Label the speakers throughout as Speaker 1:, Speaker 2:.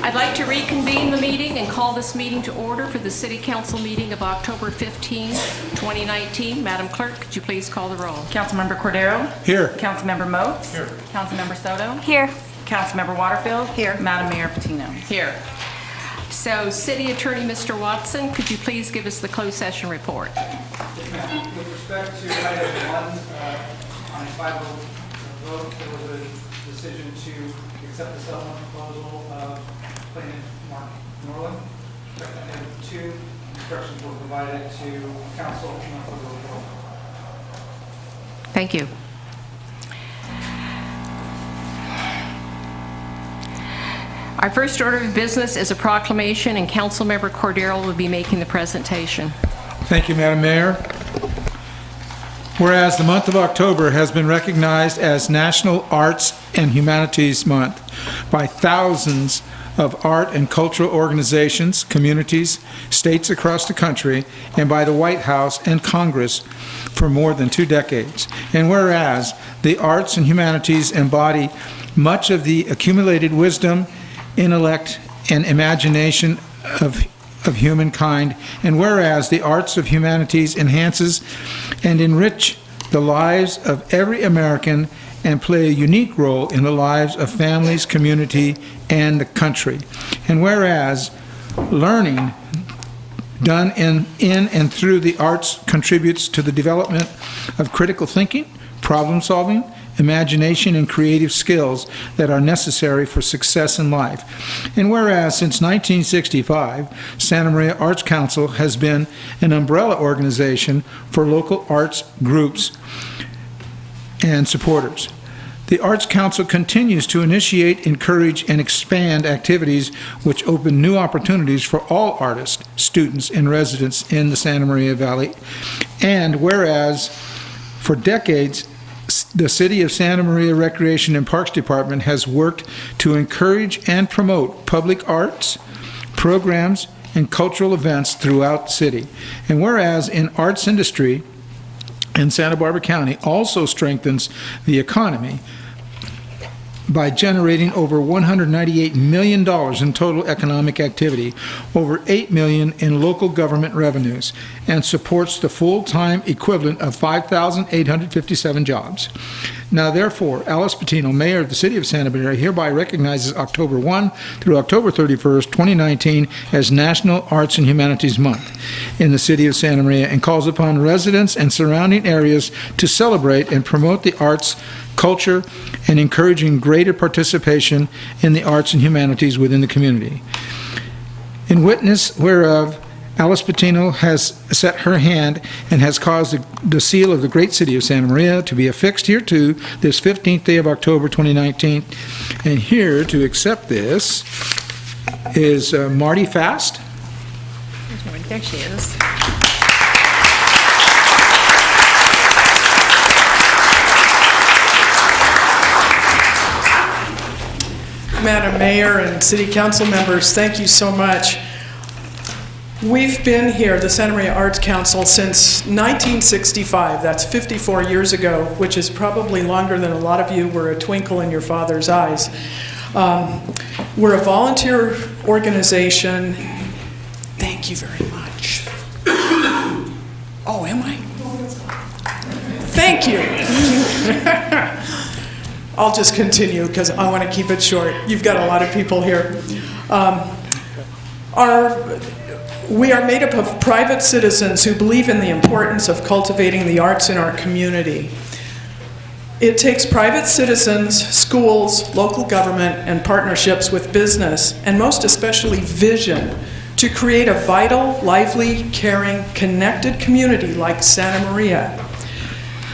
Speaker 1: I'd like to reconvene the meeting and call this meeting to order for the City Council meeting of October 15, 2019. Madam Clerk, could you please call the roll?
Speaker 2: Councilmember Cordero?
Speaker 3: Here.
Speaker 2: Councilmember Moats?
Speaker 3: Here.
Speaker 2: Councilmember Soto?
Speaker 4: Here.
Speaker 2: Councilmember Waterfield?
Speaker 4: Here.
Speaker 2: Madam Mayor Patino?
Speaker 1: Here. So, City Attorney Mr. Watson, could you please give us the closed session report?
Speaker 5: With respect to item 1, on a 5-vote vote, there was a decision to accept the settlement proposal of plaintiff Mark Norland. With respect to item 2, instructions were provided to council on the report.
Speaker 1: Thank you. Our first order of business is a proclamation, and Councilmember Cordero will be making the presentation.
Speaker 3: Thank you, Madam Mayor. Whereas the month of October has been recognized as National Arts and Humanities Month by thousands of art and cultural organizations, communities, states across the country, and by the White House and Congress for more than 2 decades. And whereas the arts and humanities embody much of the accumulated wisdom, intellect, and imagination of humankind, and whereas the arts of humanities enhances and enrich the lives of every American and play a unique role in the lives of families, community, and the country. And whereas learning done in and through the arts contributes to the development of critical thinking, problem solving, imagination, and creative skills that are necessary for success in life. And whereas since 1965, Santa Maria Arts Council has been an umbrella organization for local arts groups and supporters. The Arts Council continues to initiate, encourage, and expand activities which open new opportunities for all artists, students, and residents in the Santa Maria Valley. And whereas for decades, the City of Santa Maria Recreation and Parks Department has worked to encourage and promote public arts, programs, and cultural events throughout the city. And whereas in arts industry in Santa Barbara County also strengthens the economy by generating over $198 million in total economic activity, over $8 million in local government revenues, and supports the full-time equivalent of 5,857 jobs. Now, therefore, Alice Patino, Mayor of the City of Santa Maria, hereby recognizes October 1 through October 31st, 2019 as National Arts and Humanities Month in the City of Santa Maria and calls upon residents and surrounding areas to celebrate and promote the arts, culture, and encouraging greater participation in the arts and humanities within the community. In witness whereof, Alice Patino has set her hand and has caused the seal of the great city of Santa Maria to be affixed here to this 15th day of October 2019. And here to accept this is Marty Fast.
Speaker 1: There she is.
Speaker 6: Madam Mayor and City Council members, thank you so much. We've been here, the Santa Maria Arts Council, since 1965. That's 54 years ago, which is probably longer than a lot of you were a twinkle in your father's eyes. We're a volunteer organization. Thank you very much. Oh, am I? Thank you. I'll just continue because I want to keep it short. You've got a lot of people here. We are made up of private citizens who believe in the importance of cultivating the arts in our community. It takes private citizens, schools, local government, and partnerships with business, and most especially vision, to create a vital, lively, caring, connected community like Santa Maria.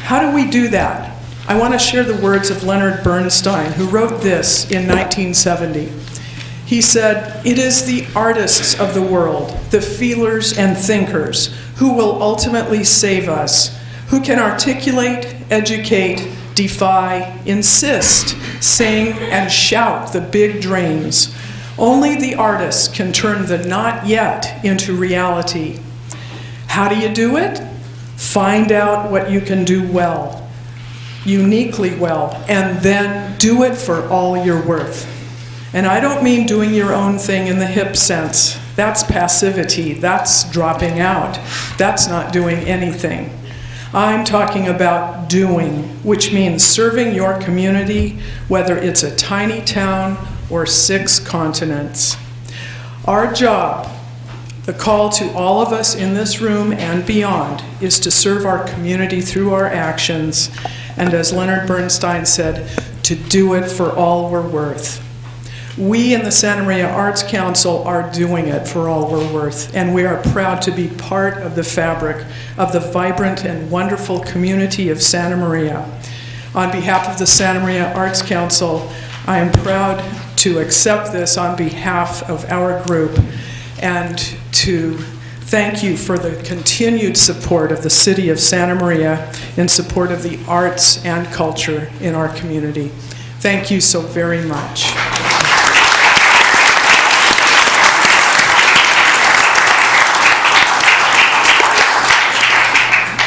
Speaker 6: How do we do that? I want to share the words of Leonard Bernstein, who wrote this in 1970. He said, "It is the artists of the world, the feelers and thinkers, who will ultimately save us, who can articulate, educate, defy, insist, sing, and shout the big dreams. Only the artists can turn the not yet into reality. How do you do it? Find out what you can do well. uniquely well, and then do it for all you're worth. And I don't mean doing your own thing in the hip sense. That's passivity. That's dropping out. That's not doing anything. I'm talking about doing, which means serving your community, whether it's a tiny town or 6 continents. Our job, the call to all of us in this room and beyond, is to serve our community through our actions, and as Leonard Bernstein said, to do it for all we're worth. We in the Santa Maria Arts Council are doing it for all we're worth, and we are proud to be part of the fabric of the vibrant and wonderful community of Santa Maria. On behalf of the Santa Maria Arts Council, I am proud to accept this on behalf of our group and to thank you for the continued support of the City of Santa Maria in support of the arts and culture in our community. Thank you so very much.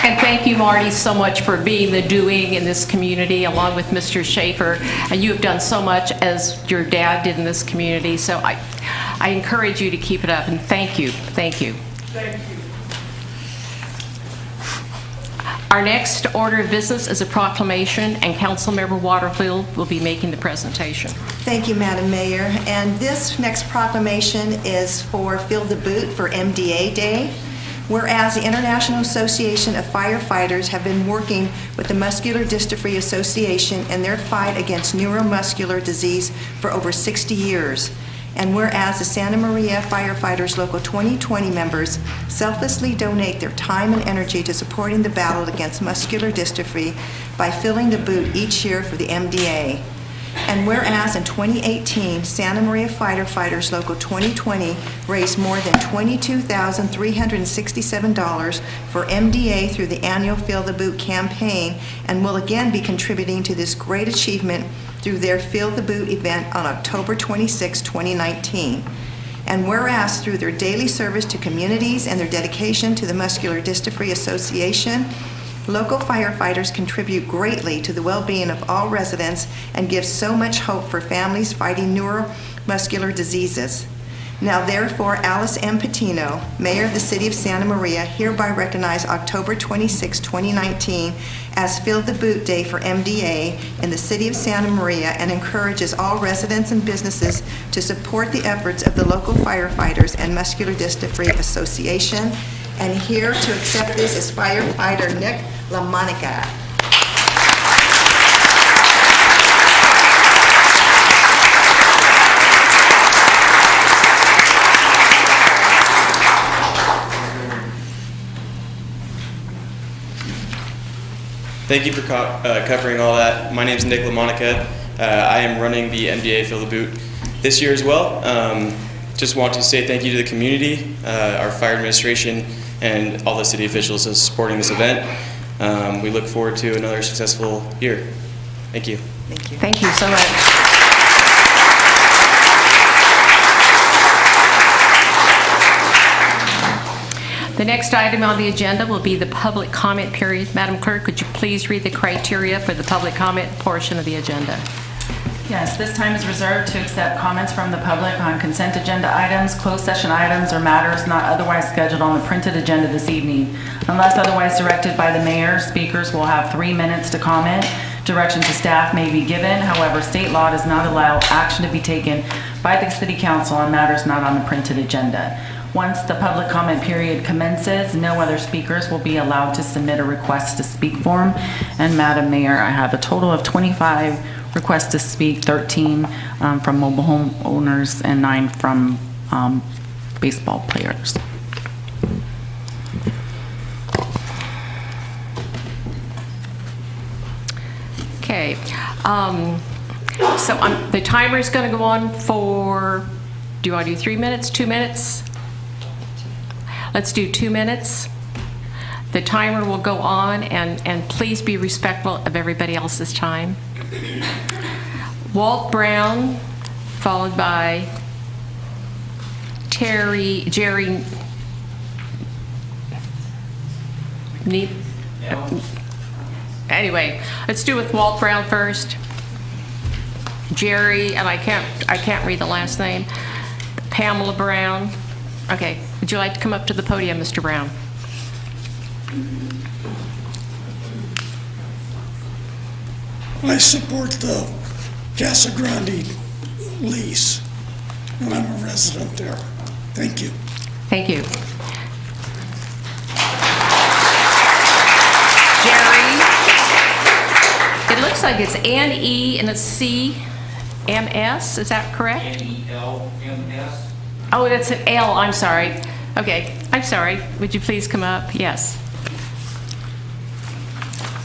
Speaker 1: And thank you, Marty, so much for being the doing in this community, along with Mr. Schaefer. And you have done so much as your dad did in this community. So I encourage you to keep it up, and thank you. Thank you.
Speaker 6: Thank you.
Speaker 1: Our next order of business is a proclamation, and Councilmember Waterfield will be making the presentation.
Speaker 4: Thank you, Madam Mayor. And this next proclamation is for Fill the Boot for MDA Day. Whereas the International Association of Firefighters have been working with the Muscular Dystrophy Association in their fight against neuromuscular disease for over 60 years. And whereas the Santa Maria Firefighters Local 2020 members selflessly donate their time and energy to supporting the battle against muscular dystrophy by filling the boot each year for the MDA. And whereas in 2018, Santa Maria Firefighters Local 2020 raised more than $22,367 for MDA through the annual Fill the Boot campaign, and will again be contributing to this great achievement through their Fill the Boot event on October 26, 2019. And whereas through their daily service to communities and their dedication to the Muscular Dystrophy Association, local firefighters contribute greatly to the well-being of all residents and give so much hope for families fighting neuromuscular diseases. Now therefore, Alice M. Patino, Mayor of the City of Santa Maria, hereby recognize October 26, 2019 as Fill the Boot Day for MDA in the City of Santa Maria, and encourages all residents and businesses to support the efforts of the local firefighters and Muscular Dystrophy Association. And here to accept this is firefighter Nick LaMonica.
Speaker 7: Thank you for covering all that. My name is Nick LaMonica. I am running the MDA Fill the Boot this year as well. Just want to say thank you to the community, our fire administration, and all the city officials for supporting this event. We look forward to another successful year. Thank you.
Speaker 4: Thank you.
Speaker 1: Thank you so much. The next item on the agenda will be the public comment period. Madam Clerk, could you please read the criteria for the public comment portion of the agenda?
Speaker 2: Yes, this time is reserved to accept comments from the public on consent agenda items, closed session items, or matters not otherwise scheduled on the printed agenda this evening. Unless otherwise directed by the mayor, speakers will have 3 minutes to comment. Direction to staff may be given. However, state law does not allow action to be taken by the city council on matters not on the printed agenda. Once the public comment period commences, no other speakers will be allowed to submit a request to speak form. And Madam Mayor, I have a total of 25 requests to speak, 13 from mobile home owners and 9 from baseball players.
Speaker 1: Okay. So the timer is going to go on for, do you want to do 3 minutes, 2 minutes? Let's do 2 minutes. The timer will go on, and please be respectful of everybody else's time. Walt Brown, followed by Jerry Anyway, let's do with Walt Brown first. Jerry, and I can't read the last name. Pamela Brown. Okay, would you like to come up to the podium, Mr. Brown?
Speaker 8: I support the Casa Grande lease, and I'm a resident there. Thank you.
Speaker 1: Thank you. Jerry. It looks like it's N-E and it's C-M-S, is that correct?
Speaker 5: N-E-L-M-S.
Speaker 1: Oh, that's an L, I'm sorry. Okay, I'm sorry. Would you please come up? Yes.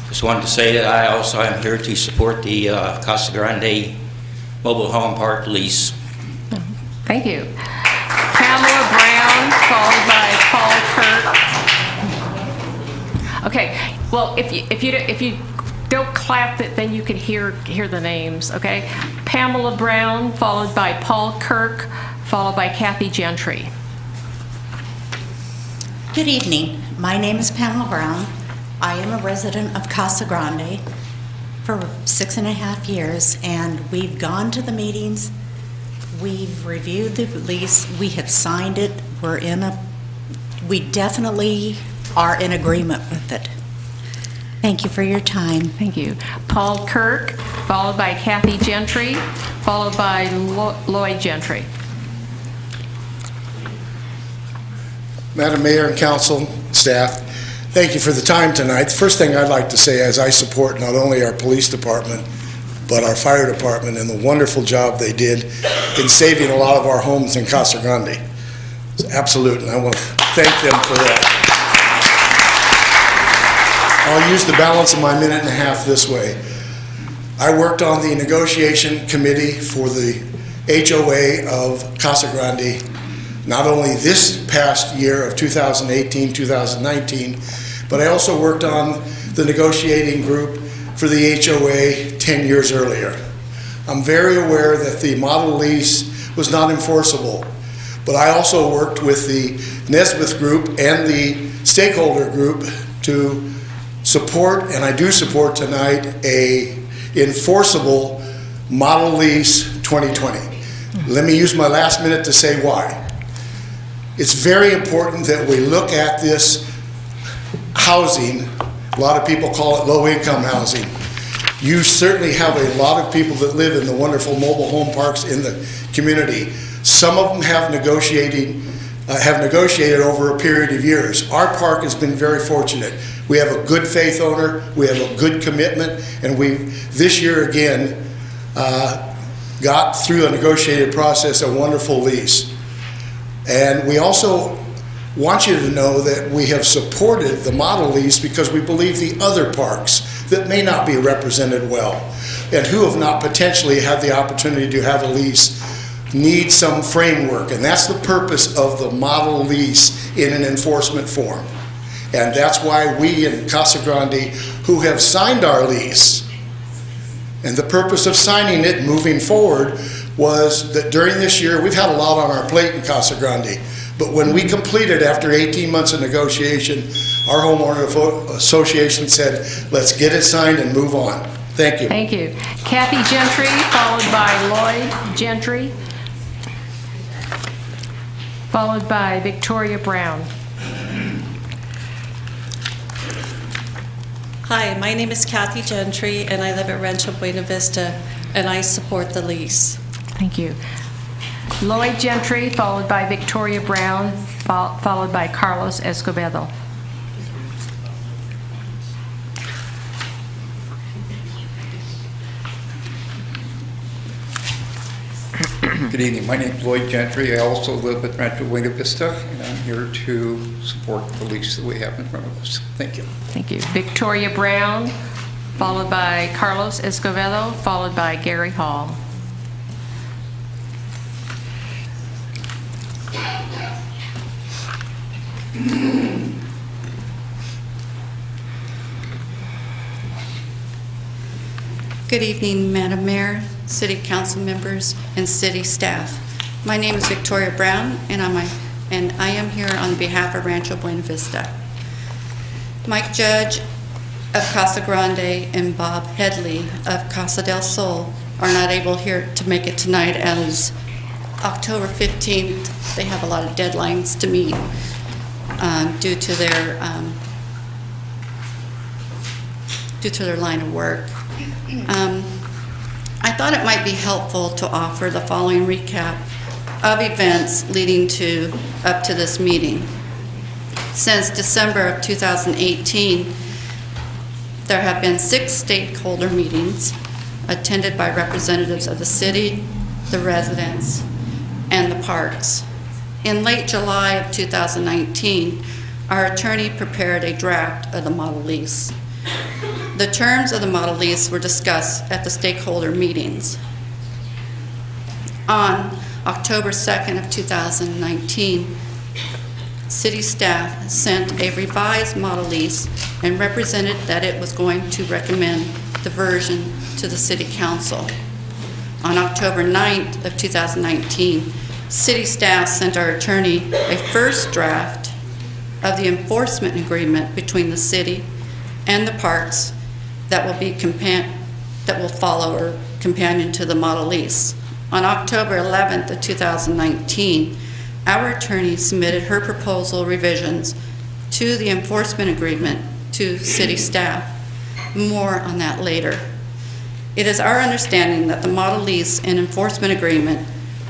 Speaker 9: Just wanted to say that I also am here to support the Casa Grande mobile home park lease.
Speaker 1: Thank you. Pamela Brown, followed by Paul Kirk. Okay, well, if you don't clap, then you can hear the names, okay? Pamela Brown, followed by Paul Kirk, followed by Kathy Gentry.
Speaker 10: Good evening. My name is Pamela Brown. I am a resident of Casa Grande for 6.5 years, and we've gone to the meetings. We've reviewed the lease. We have signed it. We definitely are in agreement with it. Thank you for your time.
Speaker 1: Thank you. Paul Kirk, followed by Kathy Gentry, followed by Lloyd Gentry.
Speaker 8: Madam Mayor and council, staff, thank you for the time tonight. The first thing I'd like to say is I support not only our police department, but our fire department and the wonderful job they did in saving a lot of our homes in Casa Grande. Absolutely, I want to thank them for that. I'll use the balance of my minute and a half this way. I worked on the negotiation committee for the HOA of Casa Grande, not only this past year of 2018, 2019, but I also worked on the negotiating group for the HOA 10 years earlier. I'm very aware that the model lease was not enforceable, but I also worked with the Nesbitt group and the stakeholder group to support, and I do support tonight, a enforceable model lease 2020. Let me use my last minute to say why. It's very important that we look at this housing. A lot of people call it low-income housing. You certainly have a lot of people that live in the wonderful mobile home parks in the community. Some of them have negotiated over a period of years. Our park has been very fortunate. We have a good faith owner, we have a good commitment, and we, this year again, got through a negotiated process, a wonderful lease. And we also want you to know that we have supported the model lease because we believe the other parks that may not be represented well and who have not potentially had the opportunity to have a lease need some framework. And that's the purpose of the model lease in an enforcement form. And that's why we in Casa Grande, who have signed our lease, and the purpose of signing it moving forward was that during this year, we've had a lot on our plate in Casa Grande, but when we completed after 18 months of negotiation, our homeowner association said, let's get it signed and move on. Thank you.
Speaker 1: Thank you. Kathy Gentry, followed by Lloyd Gentry, followed by Victoria Brown.
Speaker 11: Hi, my name is Kathy Gentry, and I live at Rancho Buena Vista, and I support the lease.
Speaker 1: Thank you. Lloyd Gentry, followed by Victoria Brown, followed by Carlos Escobedo.
Speaker 12: Good evening. My name is Lloyd Gentry. I also live at Rancho Buena Vista, and I'm here to support the lease that we have in front of us. Thank you.
Speaker 1: Thank you. Victoria Brown, followed by Carlos Escobedo, followed by Gary Hall.
Speaker 11: Good evening, Madam Mayor, City Council members, and City staff. My name is Victoria Brown, and I am here on behalf of Rancho Buena Vista. Mike Judge of Casa Grande and Bob Headley of Casa del Sol are not able here to make it tonight, as October 15th, they have a lot of deadlines to meet due to their line of work. I thought it might be helpful to offer the following recap of events leading up to this meeting. Since December of 2018, there have been 6 stakeholder meetings attended by representatives of the city, the residents, and the parks. In late July of 2019, our attorney prepared a draft of the model lease. The terms of the model lease were discussed at the stakeholder meetings. On October 2nd of 2019, city staff sent a revised model lease and represented that it was going to recommend the version to the city council. On October 9th of 2019, city staff sent our attorney a first draft of the enforcement agreement between the city and the parks that will follow or companion to the model lease. On October 11th of 2019, our attorney submitted her proposal revisions to the enforcement agreement to city staff. More on that later. It is our understanding that the model lease and enforcement agreement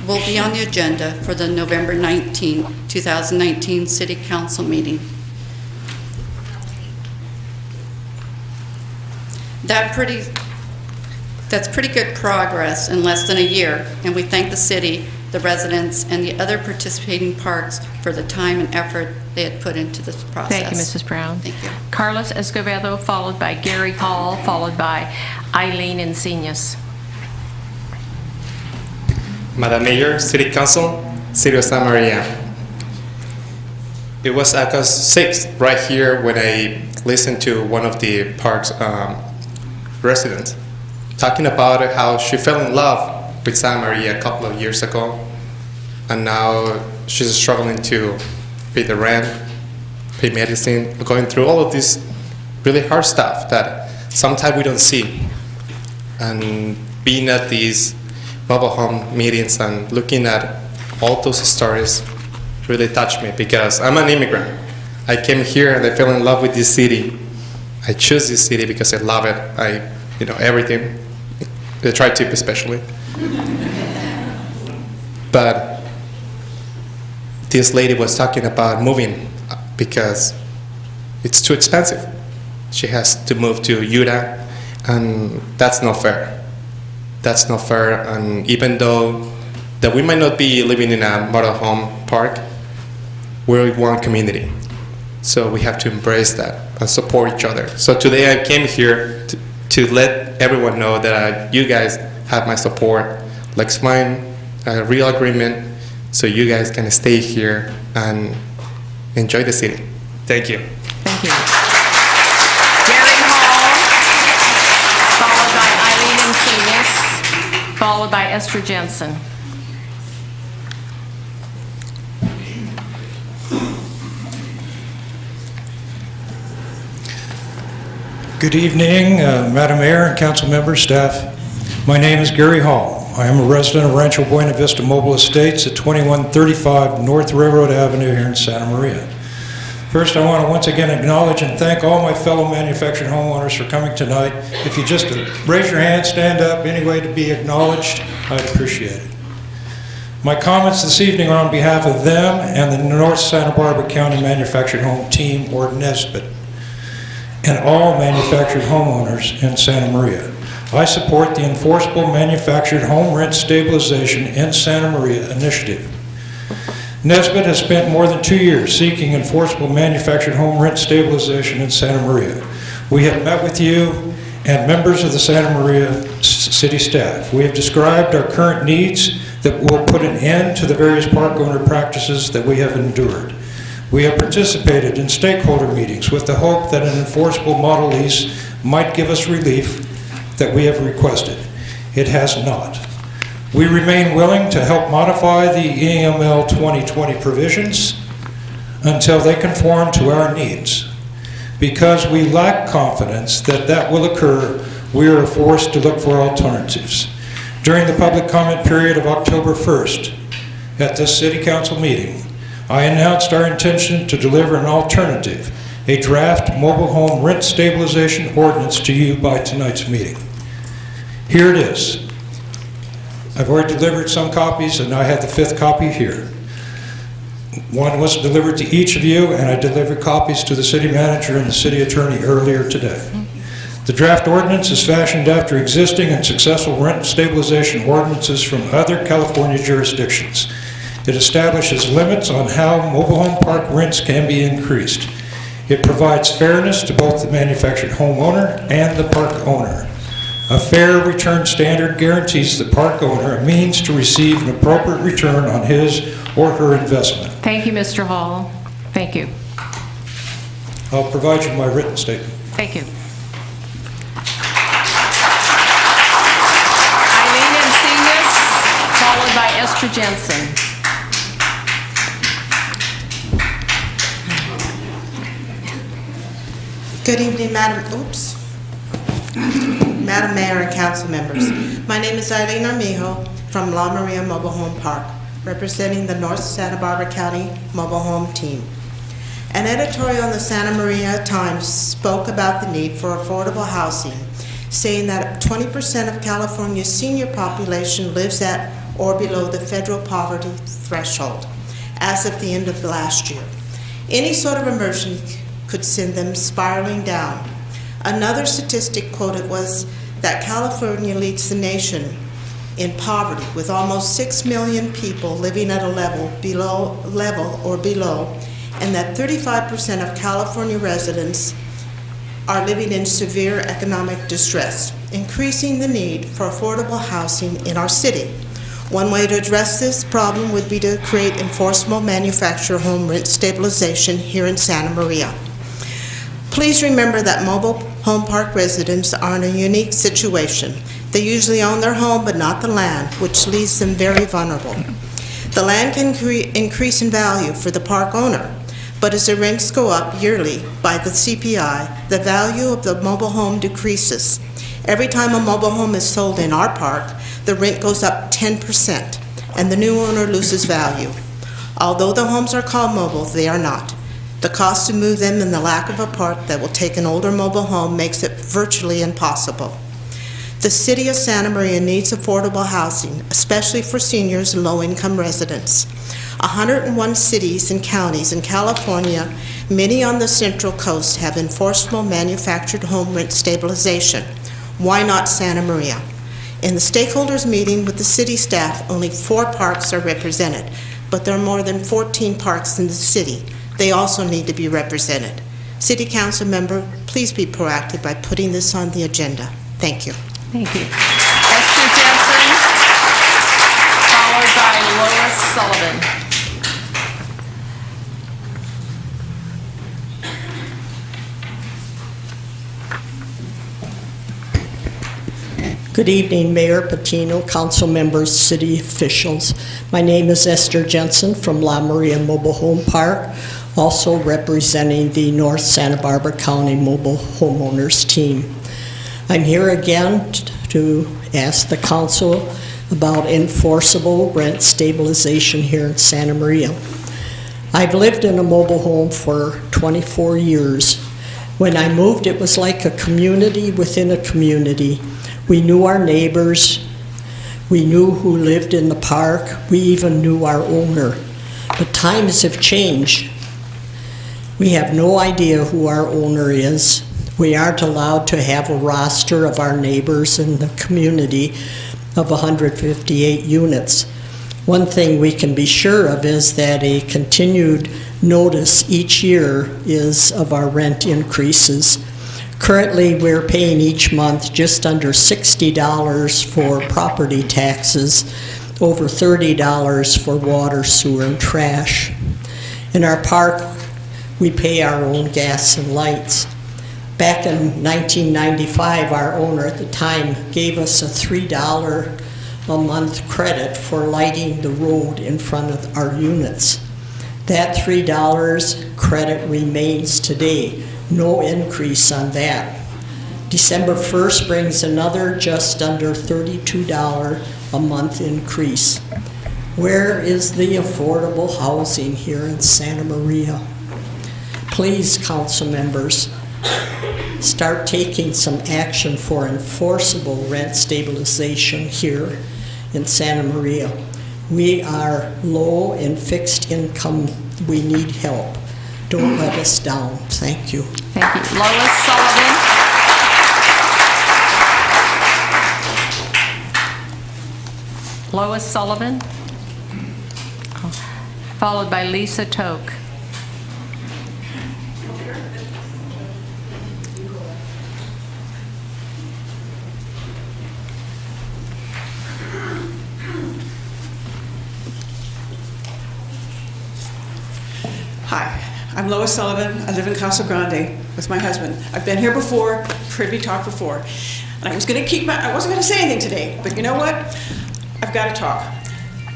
Speaker 11: will be on the agenda for the November 19, 2019 City Council meeting. That's pretty good progress in less than a year, and we thank the city, the residents, and the other participating parks for the time and effort they had put into this process.
Speaker 1: Thank you, Mrs. Brown.
Speaker 11: Thank you.
Speaker 1: Carlos Escobedo, followed by Gary Hall, followed by Eileen Encinas.
Speaker 13: Madam Mayor, City Council, City of Santa Maria. It was August 6th, right here, when I listened to one of the park's residents talking about how she fell in love with Santa Maria a couple of years ago, and now she's struggling to pay the rent, pay medicine, going through all of this really hard stuff that sometimes we don't see. And being at these mobile home meetings and looking at all those stories really touched me, because I'm an immigrant. I came here and I fell in love with this city. I choose this city because I love it. Everything, the tri-tip especially. But this lady was talking about moving because it's too expensive. She has to move to Utah, and that's not fair. That's not fair. And even though that we might not be living in a model home park, we're one community. So we have to embrace that and support each other. So today I came here to let everyone know that you guys have my support. Let's find a real agreement so you guys can stay here and enjoy the city. Thank you.
Speaker 1: Thank you. Gary Hall, followed by Eileen Encinas, followed by Esther Jensen.
Speaker 14: Good evening, Madam Mayor and council members, staff. My name is Gary Hall. I am a resident of Rancho Buena Vista Mobile Estates at 2135 North Railroad Avenue here in Santa Maria. First, I want to once again acknowledge and thank all my fellow manufactured homeowners for coming tonight. If you just raise your hand, stand up, any way to be acknowledged, I'd appreciate it. My comments this evening are on behalf of them and the North Santa Barbara County Manufactured Home Team, or NSBIT, and all manufactured homeowners in Santa Maria. I support the Enforceable Manufactured Home Rent Stabilization in Santa Maria initiative. NSBIT has spent more than 2 years seeking enforceable manufactured home rent stabilization in Santa Maria. We have met with you and members of the Santa Maria city staff. We have described our current needs that will put an end to the various park owner practices that we have endured. We have participated in stakeholder meetings with the hope that an enforceable model lease might give us relief that we have requested. It has not. We remain willing to help modify the EML 2020 provisions until they conform to our needs. Because we lack confidence that that will occur, we are forced to look for alternatives. During the public comment period of October 1st, at this City Council meeting, I announced our intention to deliver an alternative, a draft mobile home rent stabilization ordinance to you by tonight's meeting. Here it is. I've already delivered some copies, and I have the 5th copy here. One was delivered to each of you, and I delivered copies to the city manager and the city attorney earlier today. The draft ordinance is fashioned after existing and successful rent stabilization ordinances from other California jurisdictions. It establishes limits on how mobile home park rents can be increased. It provides fairness to both the manufactured homeowner and the park owner. A fair return standard guarantees the park owner a means to receive an appropriate return on his or her investment.
Speaker 1: Thank you, Mr. Hall. Thank you.
Speaker 14: I'll provide you my written statement.
Speaker 1: Thank you. Eileen Encinas, followed by Esther Jensen.
Speaker 15: Good evening, Madam Mayor and council members. My name is Eileen Armijo from La Maria Mobile Home Park, representing the North Santa Barbara County Mobile Home Team. An editorial in the Santa Maria Times spoke about the need for affordable housing, saying that 20% of California's senior population lives at or below the federal poverty threshold as of the end of the last year. Any sort of emergency could send them spiraling down. Another statistic quoted was that California leads the nation in poverty, with almost 6 million people living at a level or below, and that 35% of California residents are living in severe economic distress, increasing the need for affordable housing in our city. One way to address this problem would be to create enforceable manufactured home rent stabilization here in Santa Maria. Please remember that mobile home park residents are in a unique situation. They usually own their home but not the land, which leaves them very vulnerable. The land can increase in value for the park owner, but as the rents go up yearly by the CPI, the value of the mobile home decreases. Every time a mobile home is sold in our park, the rent goes up 10%, and the new owner loses value. Although the homes are called mobile, they are not. The cost to move them and the lack of a park that will take an older mobile home makes it virtually impossible. The city of Santa Maria needs affordable housing, especially for seniors and low-income residents. 101 cities and counties in California, many on the Central Coast, have enforceable manufactured home rent stabilization. Why not Santa Maria? In the stakeholders meeting with the city staff, only 4 parks are represented, but there are more than 14 parks in the city. They also need to be represented. City Council member, please be proactive by putting this on the agenda. Thank you.
Speaker 1: Thank you. Esther Jensen, followed by Lois Sullivan.
Speaker 16: Good evening, Mayor Patino, council members, city officials. My name is Esther Jensen from La Maria Mobile Home Park, also representing the North Santa Barbara County Mobile Homeowners Team. I'm here again to ask the council about enforceable rent stabilization here in Santa Maria. I've lived in a mobile home for 24 years. When I moved, it was like a community within a community. We knew our neighbors, we knew who lived in the park, we even knew our owner. But times have changed. We have no idea who our owner is. We aren't allowed to have a roster of our neighbors in the community of 158 units. One thing we can be sure of is that a continued notice each year is of our rent increases. Currently, we're paying each month just under $60 for property taxes, over $30 for water, sewer, and trash. In our park, we pay our own gas and lights. Back in 1995, our owner at the time gave us a $3 a month credit for lighting the road in front of our units. That $3 credit remains today. No increase on that. December 1st brings another just under $32 a month increase. Where is the affordable housing here in Santa Maria? Please, council members, start taking some action for enforceable rent stabilization here in Santa Maria. We are low and fixed income. We need help. Don't let us down. Thank you.
Speaker 1: Thank you. Lois Sullivan. Lois Sullivan, followed by Lisa Toke.
Speaker 17: Hi, I'm Lois Sullivan. I live in Casa Grande with my husband. I've been here before, heard me talk before. And I wasn't going to say anything today, but you know what? I've got to talk.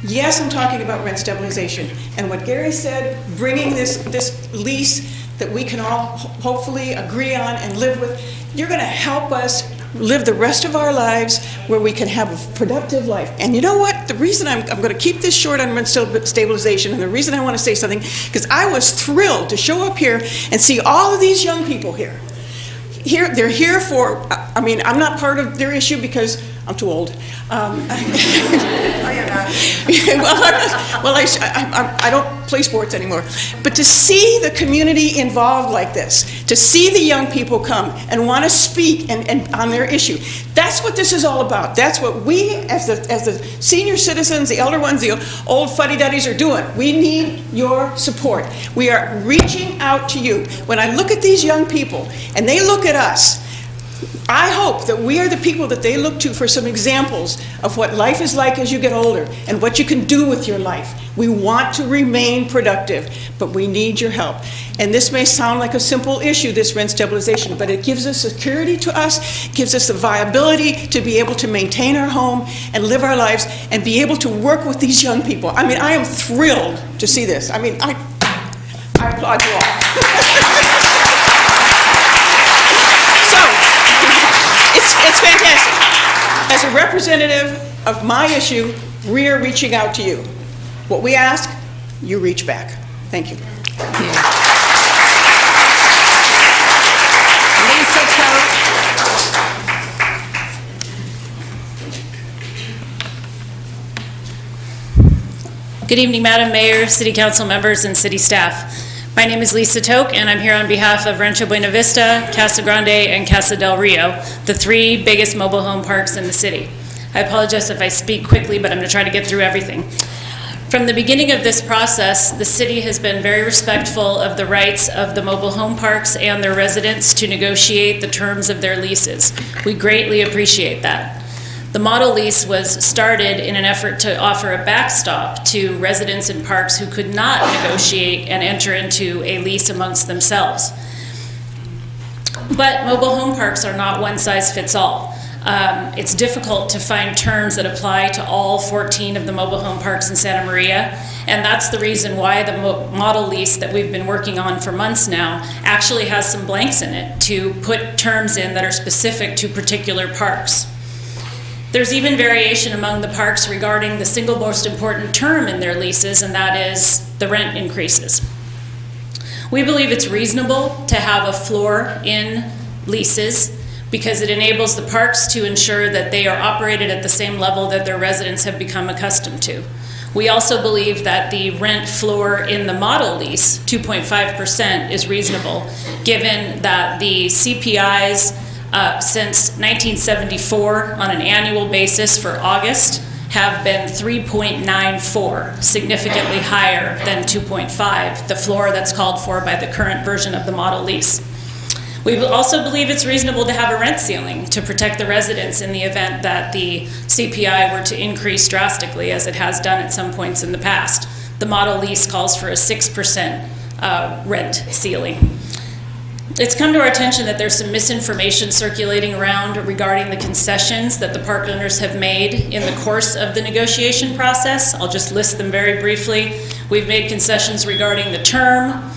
Speaker 17: Yes, I'm talking about rent stabilization. And what Gary said, bringing this lease that we can all hopefully agree on and live with, you're going to help us live the rest of our lives where we can have a productive life. And you know what? The reason I'm going to keep this short on rent stabilization, and the reason I want to say something, because I was thrilled to show up here and see all of these young people here. They're here for, I mean, I'm not part of their issue because I'm too old. I don't play sports anymore. But to see the community involved like this, to see the young people come and want to speak and on their issue, that's what this is all about. That's what we, as the senior citizens, the elder ones, the old fuddy-duddies are doing. We need your support. We are reaching out to you. When I look at these young people and they look at us, I hope that we are the people that they look to for some examples of what life is like as you get older and what you can do with your life. We want to remain productive, but we need your help. And this may sound like a simple issue, this rent stabilization, but it gives us security to us, gives us the viability to be able to maintain our home and live our lives and be able to work with these young people. I mean, I am thrilled to see this. I mean, I applaud you all. It's fantastic. As a representative of my issue, we are reaching out to you. What we ask, you reach back. Thank you.
Speaker 1: Lisa
Speaker 18: Toke. Good evening, Madam Mayor, City Council members, and City staff. My name is Lisa Toke, and I'm here on behalf of Rancho Buena Vista, Casa Grande, and Casa del Rio, the three biggest mobile home parks in the city. I apologize if I speak quickly, but I'm going to try to get through everything. From the beginning of this process, the city has been very respectful of the rights of the mobile home parks and their residents to negotiate the terms of their leases. We greatly appreciate that. The model lease was started in an effort to offer a backstop to residents in parks who could not negotiate and enter into a lease amongst themselves. But mobile home parks are not one size fits all. It's difficult to find terms that apply to all 14 of the mobile home parks in Santa Maria, and that's the reason why the model lease that we've been working on for months now actually has some blanks in it to put terms in that are specific to particular parks. There's even variation among the parks regarding the single most important term in their leases, and that is the rent increases. We believe it's reasonable to have a floor in leases because it enables the parks to ensure that they are operated at the same level that their residents have become accustomed to. We also believe that the rent floor in the model lease, 2.5%, is reasonable, given that the CPIs since 1974 on an annual basis for August have been 3.94, significantly higher than 2.5, the floor that's called for by the current version of the model lease. We also believe it's reasonable to have a rent ceiling to protect the residents in the event that the CPI were to increase drastically, as it has done at some points in the past. The model lease calls for a 6% rent ceiling. It's come to our attention that there's some misinformation circulating around regarding the concessions that the park owners have made in the course of the negotiation process. I'll just list them very briefly. We've made concessions regarding the term.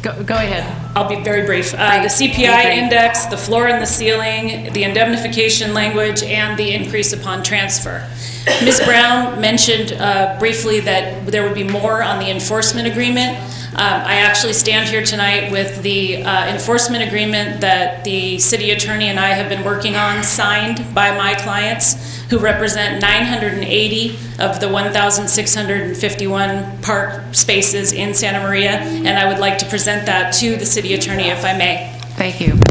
Speaker 1: Go ahead.
Speaker 18: I'll be very brief. The CPI index, the floor and the ceiling, the indemnification language, and the increase upon transfer. Ms. Brown mentioned briefly that there would be more on the enforcement agreement. I actually stand here tonight with the enforcement agreement that the city attorney and I have been working on, signed by my clients, who represent 980 of the 1,651 park spaces in Santa Maria, and I would like to present that to the city attorney if I may.
Speaker 1: Thank you.
Speaker 19: Excuse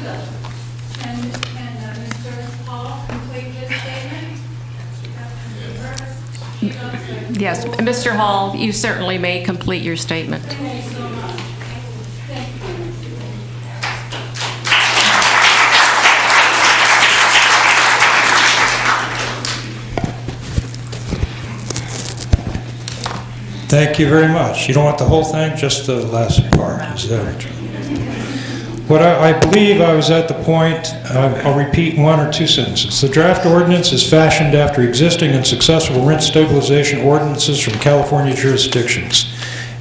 Speaker 19: us. Can Mr. Hall complete his statement?
Speaker 1: Yes, Mr. Hall, you certainly may complete your statement.
Speaker 19: Thank you so much. Thank you.
Speaker 14: Thank you very much. You don't want the whole thing, just the last part. Is that what I believe I was at the point, I'll repeat one or two sentences. The draft ordinance is fashioned after existing and successful rent stabilization ordinances from California jurisdictions.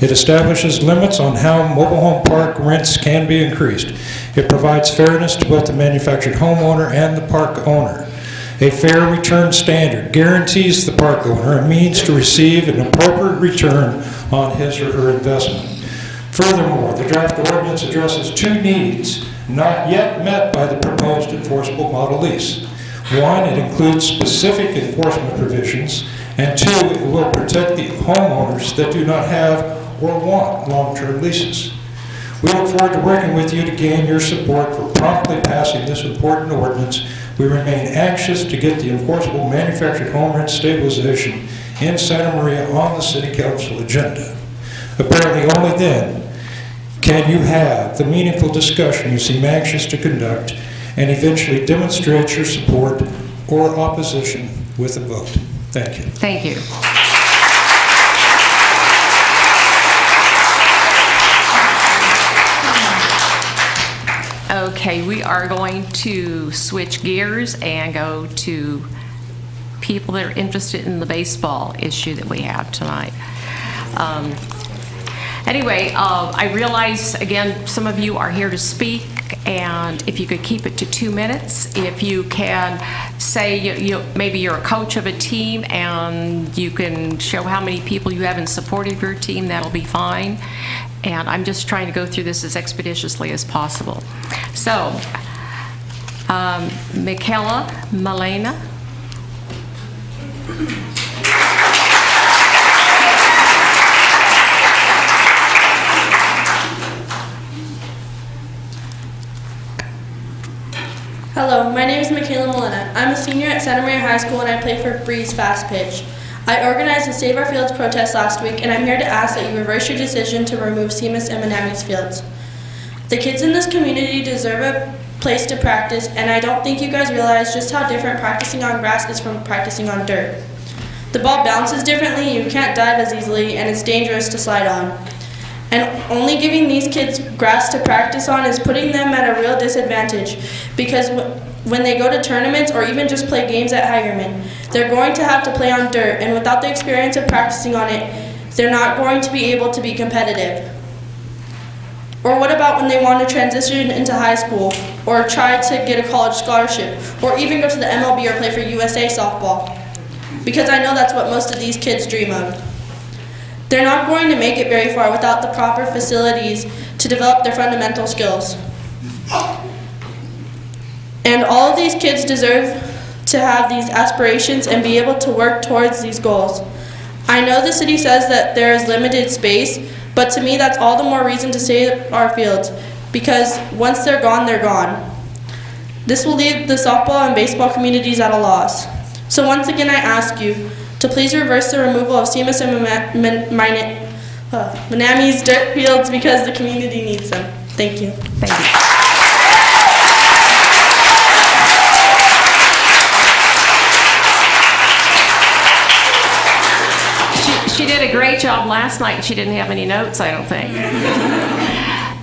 Speaker 14: It establishes limits on how mobile home park rents can be increased. It provides fairness to both the manufactured homeowner and the park owner. A fair return standard guarantees the park owner a means to receive an appropriate return on his or her investment. Furthermore, the draft ordinance addresses two needs not yet met by the proposed enforceable model lease. One, it includes specific enforcement provisions, and two, it will protect the homeowners that do not have or want long-term leases. We look forward to working with you to gain your support for promptly passing this important ordinance. We remain anxious to get the enforceable manufactured home rent stabilization in Santa Maria on the City Council agenda. Apparently only then can you have the meaningful discussion you seem anxious to conduct and eventually demonstrate your support or opposition with a vote. Thank you.
Speaker 1: Thank you. Okay, we are going to switch gears and go to people that are interested in the baseball issue that we have tonight. Anyway, I realize, again, some of you are here to speak, and if you could keep it to 2 minutes. If you can say, maybe you're a coach of a team and you can show how many people you have in support of your team, that'll be fine. And I'm just trying to go through this as expeditiously as possible. So, Michaela Malena.
Speaker 20: Hello, my name is Michaela Molina. I'm a senior at Santa Maria High School and I play for Breeze Fast Pitch. I organized the Save Our Fields protest last week, and I'm here to ask that you reverse your decision to remove Seamus and Manamis fields. The kids in this community deserve a place to practice, and I don't think you guys realize just how different practicing on grass is from practicing on dirt. The ball bounces differently, you can't dive as easily, and it's dangerous to slide on. And only giving these kids grass to practice on is putting them at a real disadvantage, because when they go to tournaments or even just play games at Heigerman, they're going to have to play on dirt, and without the experience of practicing on it, they're not going to be able to be competitive. Or what about when they want to transition into high school, or try to get a college scholarship, or even go to the MLB or play for USA softball? Because I know that's what most of these kids dream of. They're not going to make it very far without the proper facilities to develop their fundamental skills. And all of these kids deserve to have these aspirations and be able to work towards these goals. I know the city says that there is limited space, but to me that's all the more reason to save our fields, because once they're gone, they're gone. This will leave the softball and baseball communities at a loss. So once again I ask you to please reverse the removal of Seamus and Manami's dirt fields because the community needs them. Thank you.
Speaker 1: Thank you. She did a great job last night. She didn't have any notes, I don't think.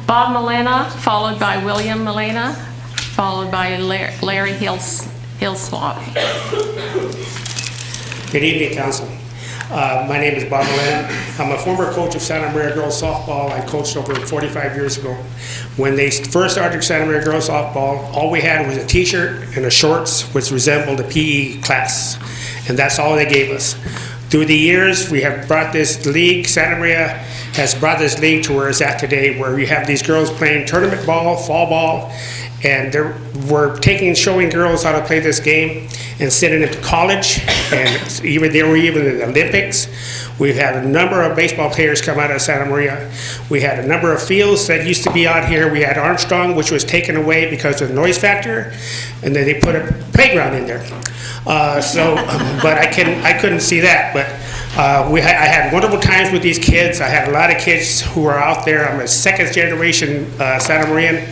Speaker 1: Bob Malena, followed by William Malena, followed by Larry Hillswap.
Speaker 21: Good evening, Council. My name is Bob Millen. I'm a former coach of Santa Maria Girls Softball. I coached over 45 years ago. When they first started Santa Maria Girls Softball, all we had was a t-shirt and a shorts which resembled a PE class. And that's all they gave us. Through the years, we have brought this league, Santa Maria has brought this league to where it's at today, where we have these girls playing tournament ball, fall ball, and we're showing girls how to play this game and sending them to college, and they were even in the Olympics. We've had a number of baseball players come out of Santa Maria. We had a number of fields that used to be out here. We had Armstrong, which was taken away because of the noise factor, and then they put a playground in there. But I couldn't see that. But I had wonderful times with these kids. I had a lot of kids who are out there. I'm a second generation Santa Marian.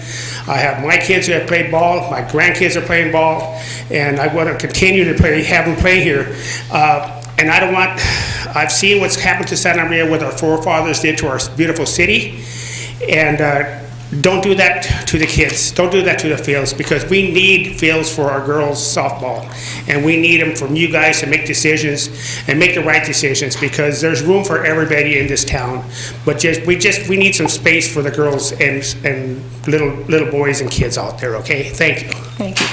Speaker 21: I have my kids who have played ball. My grandkids are playing ball, and I want to continue to have them play here. And I've seen what's happened to Santa Maria, what our forefathers did to our beautiful city, and don't do that to the kids. Don't do that to the fields, because we need fields for our girls softball, and we need them from you guys to make decisions and make the right decisions, because there's room for everybody in this town. But we need some space for the girls and little boys and kids out there. Okay, thank you.
Speaker 1: Thank you.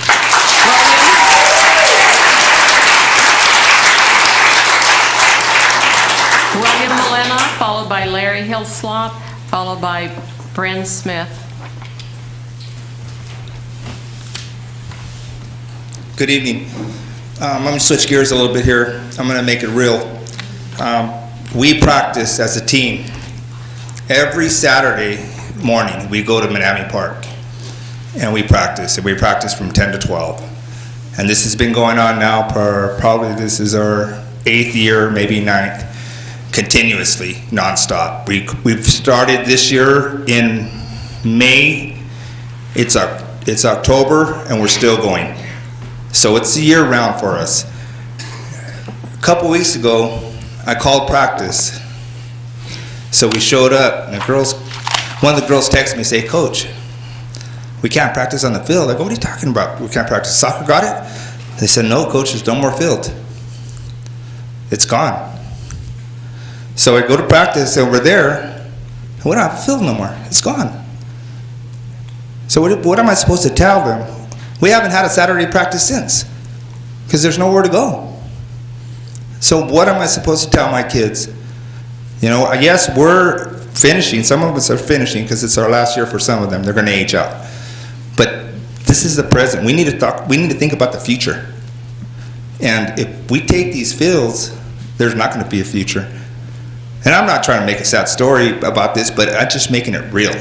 Speaker 1: William Molina, followed by Larry Hillslop, followed by Bryn Smith.
Speaker 22: Good evening. I'm going to switch gears a little bit here. I'm going to make it real. We practice as a team. Every Saturday morning, we go to Miami Park, and we practice. And we practice from 10 to 12. And this has been going on now for probably, this is our 8th year, maybe 9th. Continuously, nonstop. We've started this year in May. It's October, and we're still going. So it's a year round for us. A couple weeks ago, I called practice. So we showed up, and one of the girls texted me and said, "Coach, we can't practice on the field." I go, "What are you talking about? We can't practice. Soccer got it?" They said, "No, coach, there's no more field. It's gone." So I go to practice over there, and we don't have a field no more. It's gone. So what am I supposed to tell them? We haven't had a Saturday practice since, because there's nowhere to go. So what am I supposed to tell my kids? You know, yes, we're finishing. Some of us are finishing because it's our last year for some of them. They're going to age out. But this is the present. We need to think about the future. And if we take these fields, there's not going to be a future. And I'm not trying to make a sad story about this, but I'm just making it real.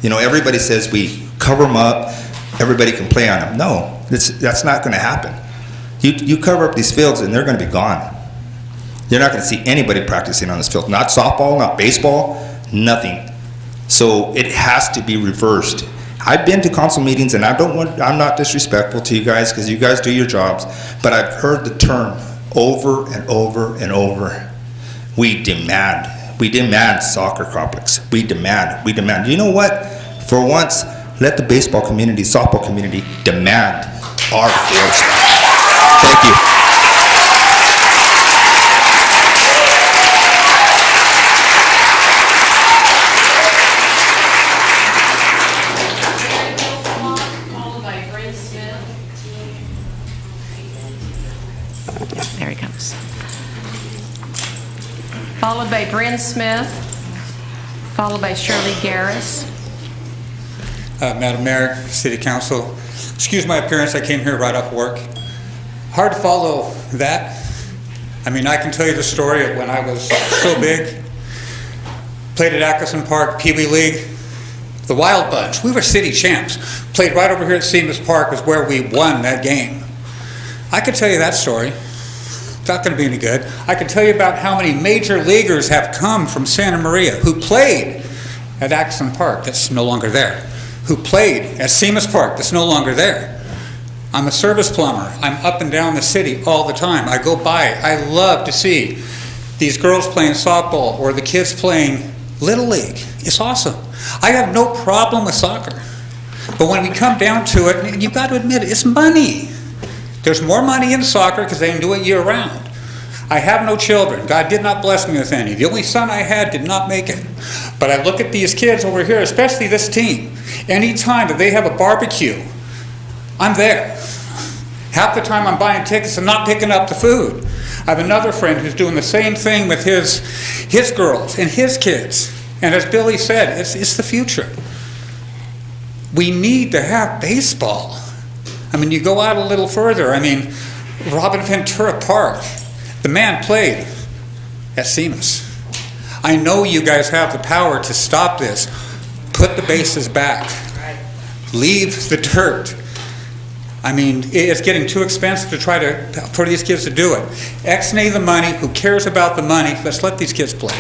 Speaker 22: You know, everybody says we cover them up, everybody can play on them. No, that's not going to happen. You cover up these fields and they're going to be gone. You're not going to see anybody practicing on this field. Not softball, not baseball, nothing. So it has to be reversed. I've been to council meetings, and I'm not disrespectful to you guys, because you guys do your jobs, but I've heard the term over and over and over. We demand soccer complex. We demand. You know what? For once, let the baseball community, softball community demand our fields. Thank you.
Speaker 1: There he comes. Followed by Bryn Smith, followed by Shirley Garris.
Speaker 23: Madam Mayor, City Council, excuse my appearance, I came here right off work. Hard to follow that. I mean, I can tell you the story of when I was so big. Played at Atkinson Park, Pee Wee League. The Wild Bunch, we were city champs. Played right over here at Seamus Park is where we won that game. I could tell you that story. It's not going to be any good. I can tell you about how many major leaguers have come from Santa Maria who played at Atkinson Park, that's no longer there, who played at Seamus Park, that's no longer there. I'm a service plumber. I'm up and down the city all the time. I go by. I love to see these girls playing softball or the kids playing Little League. It's awesome. I have no problem with soccer. But when we come down to it, you've got to admit it, it's money. There's more money in soccer because they can do it year round. I have no children. God did not bless me with any. The only son I had did not make it. But I look at these kids over here, especially this team. Any time that they have a barbecue, I'm there. Half the time I'm buying tickets and not picking up the food. I have another friend who's doing the same thing with his girls and his kids. And as Billy said, it's the future. We need to have baseball. I mean, you go out a little further. I mean, Robin Ventura Park, the man played at Seamus. I know you guys have the power to stop this. Put the bases back. Leave the dirt. I mean, it's getting too expensive to try for these kids to do it. X-nay the money. Who cares about the money? Let's let these kids play.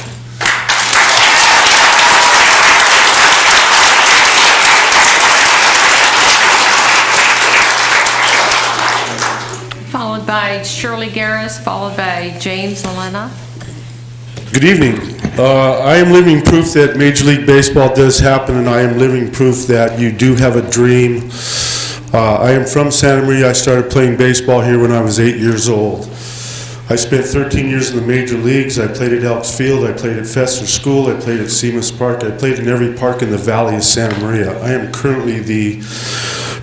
Speaker 1: Followed by Shirley Garris, followed by James Molina.
Speaker 3: Good evening. I am living proof that Major League Baseball does happen, and I am living proof that you do have a dream. I am from Santa Maria. I started playing baseball here when I was 8 years old. I spent 13 years in the major leagues. I played at Elks Field. I played at Fester School. I played at Seamus Park. I played in every park in the Valley of Santa Maria. I am currently the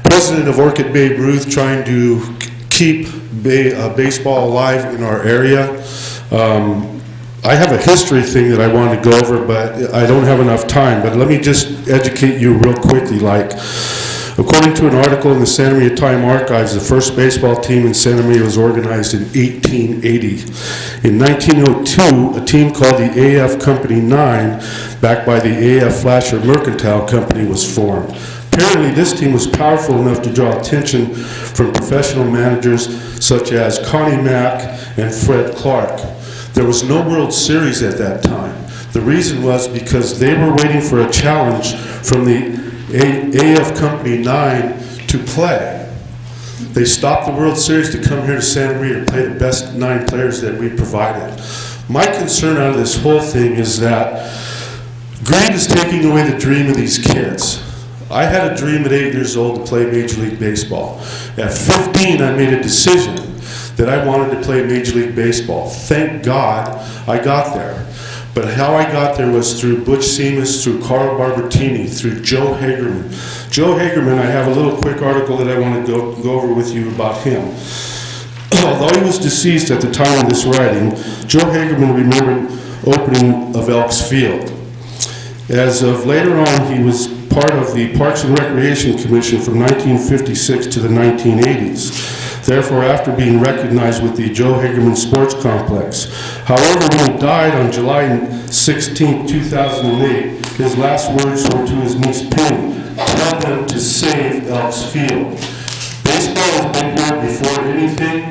Speaker 3: president of Orchid Babe Ruth, trying to keep baseball alive in our area. I have a history thing that I want to go over, but I don't have enough time. But let me just educate you real quickly. According to an article in the Santa Maria Time Archives, the first baseball team in Santa Maria was organized in 1880. In 1902, a team called the AF Company 9, backed by the AF Flasher Mercantile Company, was formed. Apparently, this team was powerful enough to draw attention from professional managers such as Connie Mack and Fred Clark. There was no World Series at that time. The reason was because they were waiting for a challenge from the AF Company 9 to play. They stopped the World Series to come here to Santa Maria to play the best 9 players that we provided. My concern out of this whole thing is that greed is taking away the dream of these kids. I had a dream at 8 years old to play Major League Baseball. At 15, I made a decision that I wanted to play Major League Baseball. Thank God I got there. But how I got there was through Butch Seamus, through Carl Barbertini, through Joe Hagerman. Joe Hagerman, I have a little quick article that I want to go over with you about him. Although he was deceased at the time of this writing, Joe Hagerman remembered opening of Elks Field. As of later on, he was part of the Parks and Recreation Commission from 1956 to the 1980s. Therefore, after being recognized with the Joe Hagerman Sports Complex. However, when he died on July 16, 2008, his last words were to his niece Penny, tell them to save Elks Field. Baseball has been here before anything,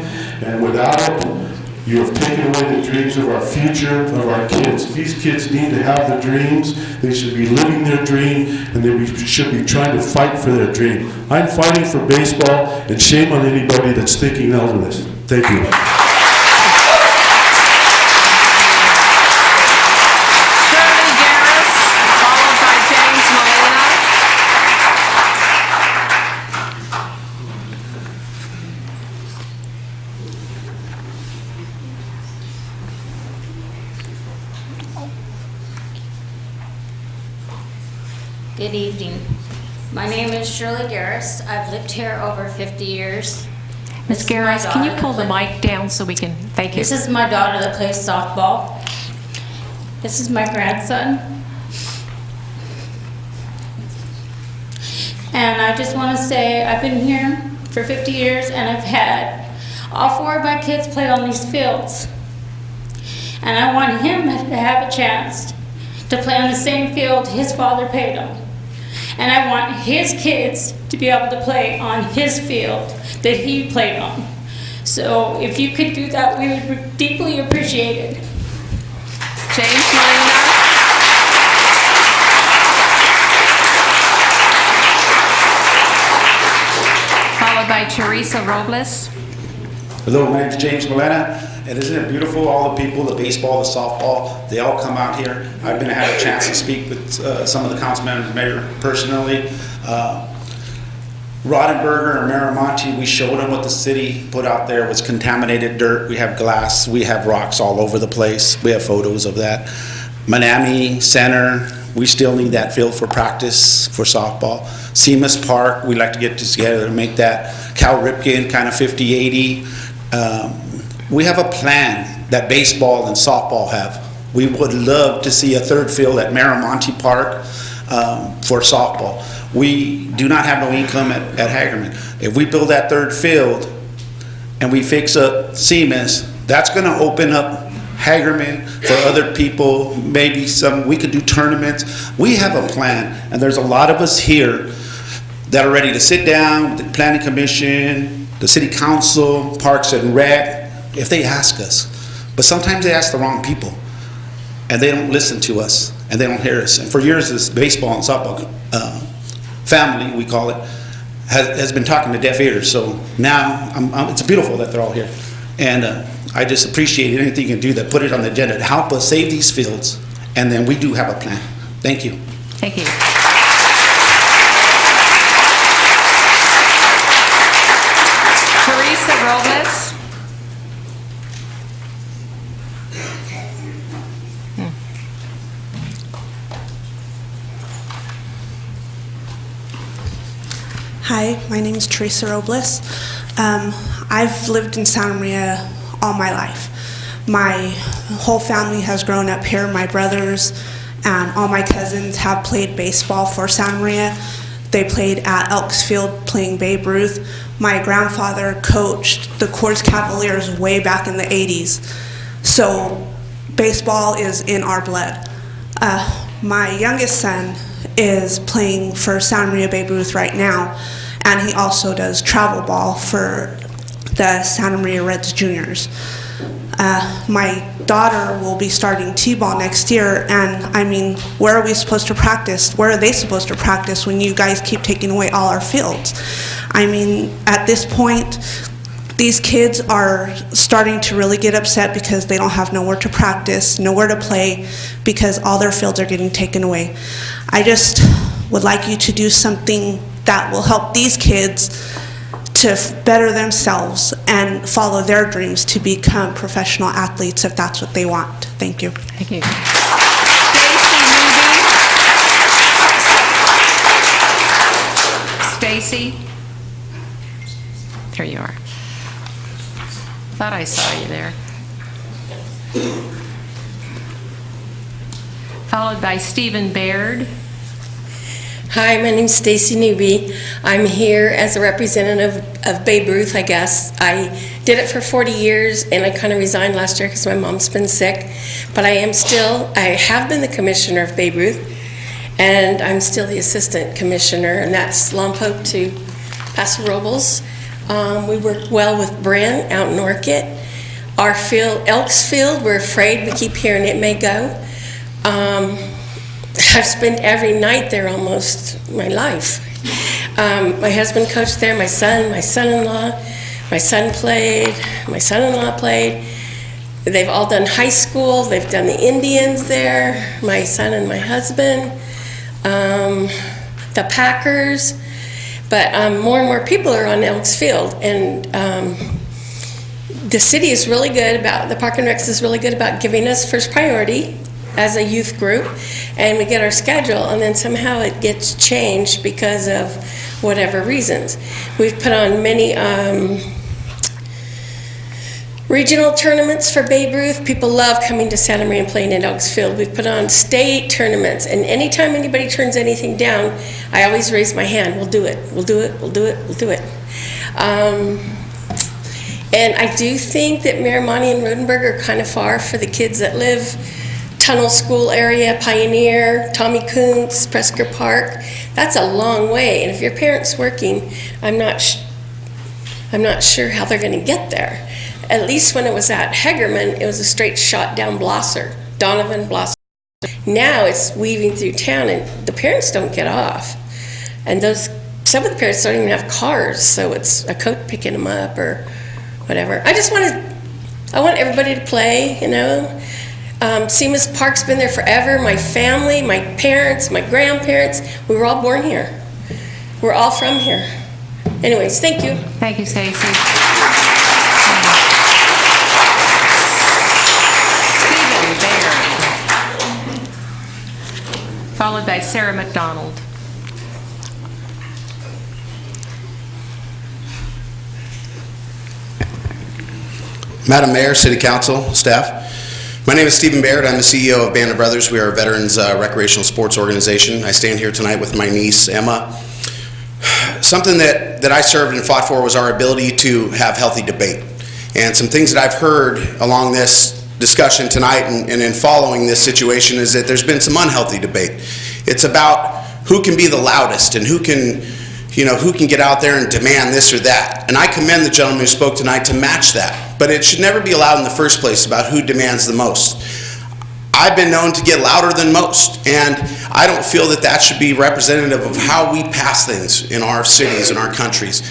Speaker 3: and without it, you have taken away the dreams of our future, of our kids. These kids need to have the dreams. They should be living their dream, and they should be trying to fight for their dream. I'm fighting for baseball, and shame on anybody that's thinking otherwise. Thank you.
Speaker 1: Shirley Garris, followed by James Molina.
Speaker 6: Good evening. My name is Shirley Garris. I've lived here over 50 years.
Speaker 1: Ms. Garris, can you pull the mic down so we can, thank you.
Speaker 6: This is my daughter that plays softball. This is my grandson. And I just want to say I've been here for 50 years and I've had all 4 of my kids play on these fields. And I want him to have a chance to play on the same field his father played on. And I want his kids to be able to play on his field that he played on. So if you could do that, we would deeply appreciate it.
Speaker 1: James Molina. Followed by Teresa Robles.
Speaker 7: Hello, my name is James Molina, and isn't it beautiful, all the people, the baseball, the softball, they all come out here. I've had a chance to speak with some of the council members, mayor personally. Roddenberger and Miramonte, we showed them what the city put out there was contaminated dirt. We have glass, we have rocks all over the place. We have photos of that. Manami Center, we still need that field for practice for softball. Seamus Park, we like to get together and make that. Cal Ripken, kind of 50-80. We have a plan that baseball and softball have. We would love to see a third field at Miramonte Park for softball. We do not have no income at Hagerman. If we build that third field and we fix up Seamus, that's going to open up Hagerman for other people. Maybe we could do tournaments. We have a plan, and there's a lot of us here that are ready to sit down with the planning commission, the city council, parks and rec, if they ask us. But sometimes they ask the wrong people, and they don't listen to us, and they don't hear us. And for years, this baseball and softball family, we call it, has been talking to deaf ears. So now, it's beautiful that they're all here. And I just appreciate anything you can do that put it on the agenda to help us save these fields, and then we do have a plan. Thank you.
Speaker 1: Thank you. Teresa Robles.
Speaker 2: Hi, my name is Teresa Robles. I've lived in Santa Maria all my life. My whole family has grown up here. My brothers and all my cousins have played baseball for Santa Maria. They played at Elks Field playing Babe Ruth. My grandfather coached the Coors Cavaliers way back in the 80s. So baseball is in our blood. My youngest son is playing for Santa Maria Babe Ruth right now, and he also does travel ball for the Santa Maria Reds Juniors. My daughter will be starting T-ball next year, and I mean, where are we supposed to practice? Where are they supposed to practice when you guys keep taking away all our fields? I mean, at this point, these kids are starting to really get upset because they don't have nowhere to practice, nowhere to play, because all their fields are getting taken away. I just would like you to do something that will help these kids to better themselves and follow their dreams to become professional athletes if that's what they want. Thank you.
Speaker 1: Thank you. Stacy? There you are. Thought I saw you there. Followed by Stephen Baird.
Speaker 4: Hi, my name's Stacy Newby. I'm here as a representative of Babe Ruth, I guess. I did it for 40 years, and I kind of resigned last year because my mom's been sick. But I have been the commissioner of Babe Ruth, and I'm still the assistant commissioner, and that's Lompoc to Paso Robles. We work well with Bryn out in Orchid. Our field, Elks Field, we're afraid. We keep hearing it may go. I've spent every night there almost my life. My husband coached there, my son, my son-in-law. My son played, my son-in-law played. They've all done high school. They've done the Indians there, my son and my husband. The Packers. But more and more people are on Elks Field, and the city is really good about, the Park and Rec is really good about giving us first priority as a youth group, and we get our schedule, and then somehow it gets changed because of whatever reasons. We've put on many regional tournaments for Babe Ruth. People love coming to Santa Maria and playing at Elks Field. We've put on state tournaments, and anytime anybody turns anything down, I always raise my hand. We'll do it. We'll do it. We'll do it. We'll do it. And I do think that Miramonte and Rodenberg are kind of far for the kids that live Tunnel School area, Pioneer, Tommy Kuntz, Presker Park. That's a long way, and if your parent's working, I'm not sure how they're going to get there. At least when it was at Hegerman, it was a straight shot down Blosser, Donovan Blosser. Now it's weaving through town, and the parents don't get off. And some of the parents don't even have cars, so it's a coach picking them up or whatever. I want everybody to play, you know. Seamus Park's been there forever. My family, my parents, my grandparents, we were all born here. We're all from here. Anyways, thank you.
Speaker 1: Thank you, Stacy. Stephen Baird, followed by Sarah McDonald.
Speaker 5: Madam Mayor, City Council, staff. My name is Stephen Baird. I'm the CEO of Band of Brothers. We are a veterans recreational sports organization. I stand here tonight with my niece, Emma. Something that I served and fought for was our ability to have healthy debate. And some things that I've heard along this discussion tonight and in following this situation is that there's been some unhealthy debate. It's about who can be the loudest and who can get out there and demand this or that. And I commend the gentleman who spoke tonight to match that. But it should never be allowed in the first place about who demands the most. I've been known to get louder than most, and I don't feel that that should be representative of how we pass things in our cities and our countries.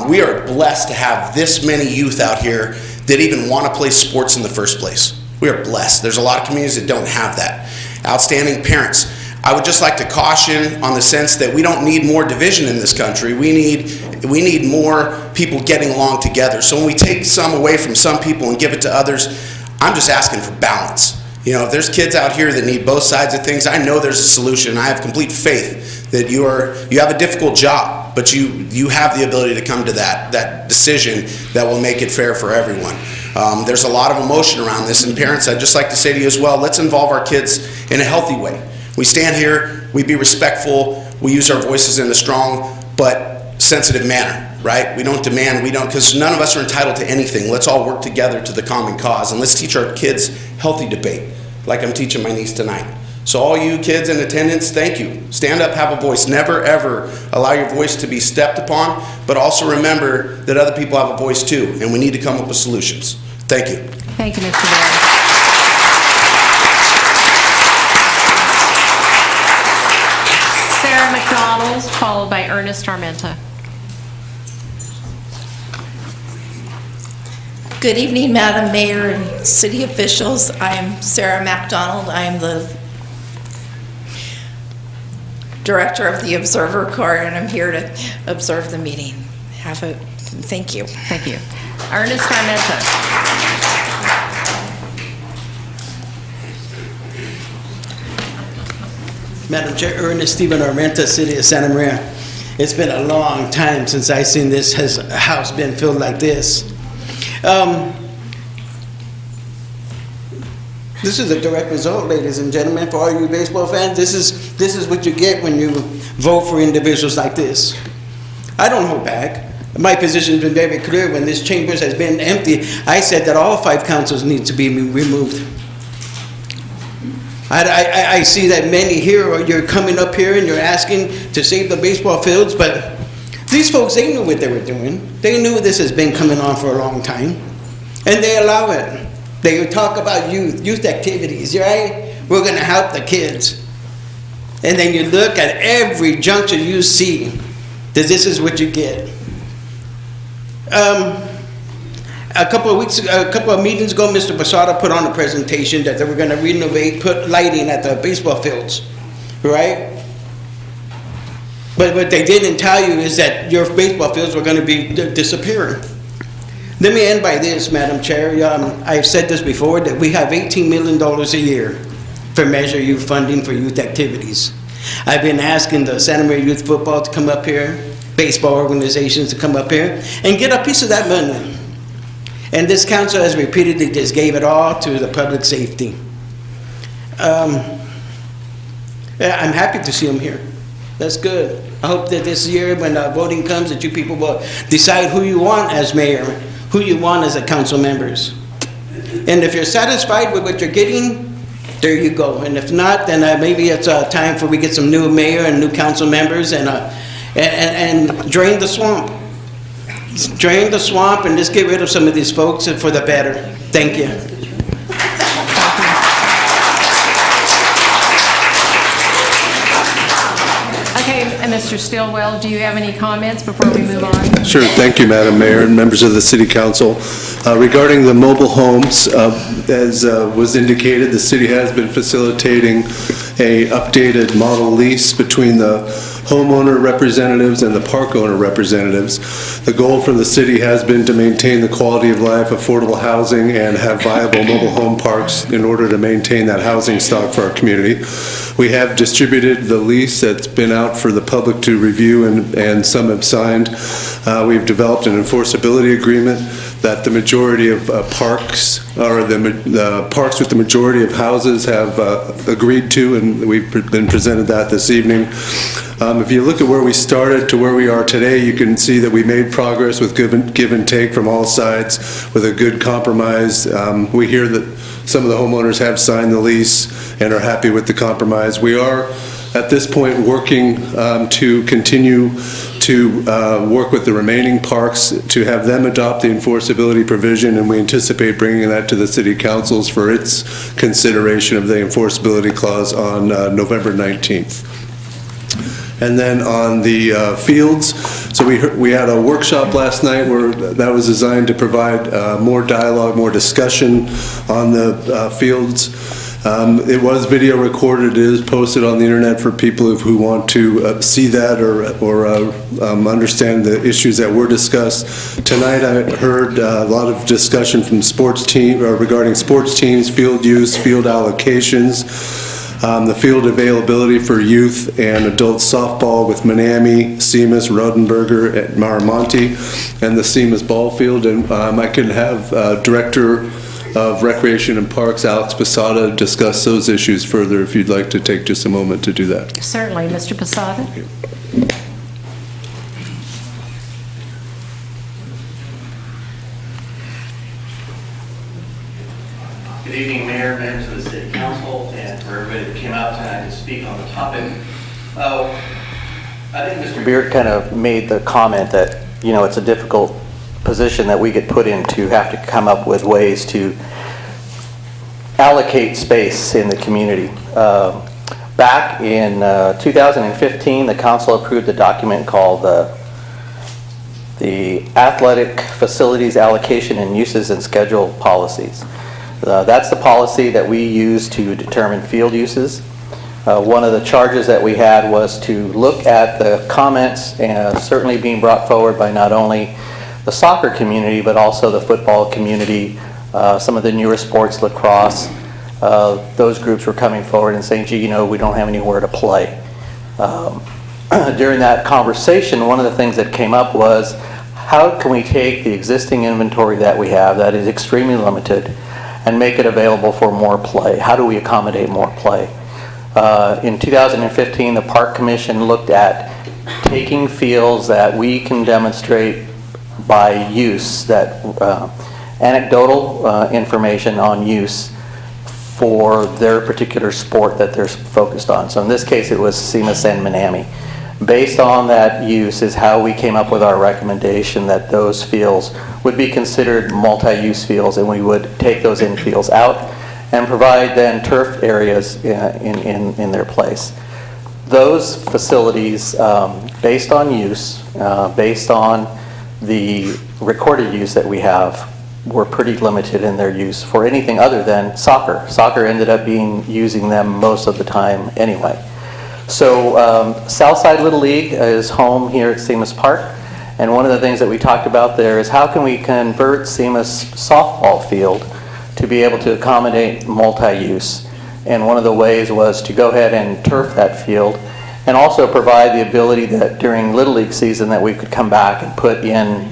Speaker 5: We are blessed to have this many youth out here that even want to play sports in the first place. We are blessed. There's a lot of communities that don't have that. Outstanding parents. I would just like to caution on the sense that we don't need more division in this country. We need more people getting along together. So when we take some away from some people and give it to others, I'm just asking for balance. If there's kids out here that need both sides of things, I know there's a solution. I have complete faith that you have a difficult job, but you have the ability to come to that decision that will make it fair for everyone. There's a lot of emotion around this, and parents, I'd just like to say to you as well, let's involve our kids in a healthy way. We stand here, we be respectful, we use our voices in a strong but sensitive manner, right? We don't demand, because none of us are entitled to anything. Let's all work together to the common cause, and let's teach our kids healthy debate, like I'm teaching my niece tonight. So all you kids in attendance, thank you. Stand up, have a voice. Never, ever allow your voice to be stepped upon, but also remember that other people have a voice too, and we need to come up with solutions. Thank you.
Speaker 1: Thank you, Mr. Baird. Sarah McDonald, followed by Ernest Armenta.
Speaker 9: Good evening, Madam Mayor and city officials. I am Sarah MacDonald. I am the director of the Observer Corps, and I'm here to observe the meeting. Thank you.
Speaker 1: Thank you. Ernest Armenta.
Speaker 10: Madam Chair, Ernest Stephen Armenta, City of Santa Maria. It's been a long time since I've seen this house been filled like this. This is a direct result, ladies and gentlemen, for all you baseball fans. This is what you get when you vote for individuals like this. I don't hold back. My position has been very clear. When this chamber has been empty, I said that all 5 councils need to be removed. I see that many here, you're coming up here and you're asking to save the baseball fields, but these folks, they knew what they were doing. They knew this has been coming on for a long time, and they allow it. They talk about youth activities, right? We're going to help the kids. And then you look at every juncture you see, that this is what you get. A couple of meetings ago, Mr. Posada put on a presentation that they were going to renovate, put lighting at the baseball fields, right? But what they didn't tell you is that your baseball fields were going to be disappearing. Let me end by this, Madam Chair. I've said this before, that we have $18 million a year for Measure Youth funding for youth activities. I've been asking the Santa Maria Youth Football to come up here, baseball organizations to come up here, and get a piece of that money. And this council has repeatedly just gave it all to the public safety. I'm happy to see them here. That's good. I hope that this year, when voting comes, that you people will decide who you want as mayor, who you want as a council members. And if you're satisfied with what you're getting, there you go. And if not, then maybe it's time for we get some new mayor and new council members and drain the swamp. Drain the swamp and just get rid of some of these folks for the better. Thank you.
Speaker 1: Okay, and Mr. Stillwell, do you have any comments before we move on?
Speaker 24: Sure. Thank you, Madam Mayor and members of the City Council. Regarding the mobile homes, as was indicated, the city has been facilitating a updated model lease between the homeowner representatives and the park owner representatives. The goal for the city has been to maintain the quality of life, affordable housing, and have viable mobile home parks in order to maintain that housing stock for our community. We have distributed the lease that's been out for the public to review, and some have signed. We've developed an enforceability agreement that the majority of parks, or the parks with the majority of houses have agreed to, and we've been presented that this evening. If you look at where we started to where we are today, you can see that we made progress with give and take from all sides with a good compromise. We hear that some of the homeowners have signed the lease and are happy with the compromise. We are, at this point, working to continue to work with the remaining parks to have them adopt the enforceability provision, and we anticipate bringing that to the city councils for its consideration of the enforceability clause on November 19th. And then on the fields, so we had a workshop last night where that was designed to provide more dialogue, more discussion on the fields. It was video recorded. It is posted on the internet for people who want to see that or understand the issues that were discussed. Tonight I heard a lot of discussion from sports team regarding sports teams, field use, field allocations, the field availability for youth and adult softball with Manami, Seamus, Rodenberger, and Maramonte, and the Seamus ball field. And I can have Director of Recreation and Parks, Alex Posada, discuss those issues further if you'd like to take just a moment to do that.
Speaker 1: Certainly, Mr. Posada.
Speaker 8: Good evening, Mayor, members of the City Council, and for everybody that came out tonight to speak on the topic. I think Mr. Beard kind of made the comment that, you know, it's a difficult position that we get put in to have to come up with ways to allocate space in the community. Back in 2015, the council approved a document called the Athletic Facilities Allocation and Uses and Schedule Policies. That's the policy that we use to determine field uses. One of the charges that we had was to look at the comments, certainly being brought forward by not only the soccer community, but also the football community, some of the newer sports, lacrosse. Those groups were coming forward and saying, gee, you know, we don't have anywhere to play. During that conversation, one of the things that came up was, how can we take the existing inventory that we have that is extremely limited and make it available for more play? How do we accommodate more play? In 2015, the Park Commission looked at taking fields that we can demonstrate by use, that anecdotal information on use for their particular sport that they're focused on. So in this case, it was Seamus and Manami. Based on that use is how we came up with our recommendation that those fields would be considered multi-use fields, and we would take those infields out and provide then turf areas in their place. Those facilities, based on use, based on the recorded use that we have, were pretty limited in their use for anything other than soccer. Soccer ended up using them most of the time anyway. So Southside Little League is home here at Seamus Park, and one of the things that we talked about there is how can we convert Seamus softball field to be able to accommodate multi-use. And one of the ways was to go ahead and turf that field, and also provide the ability that during Little League season that we could come back and put in,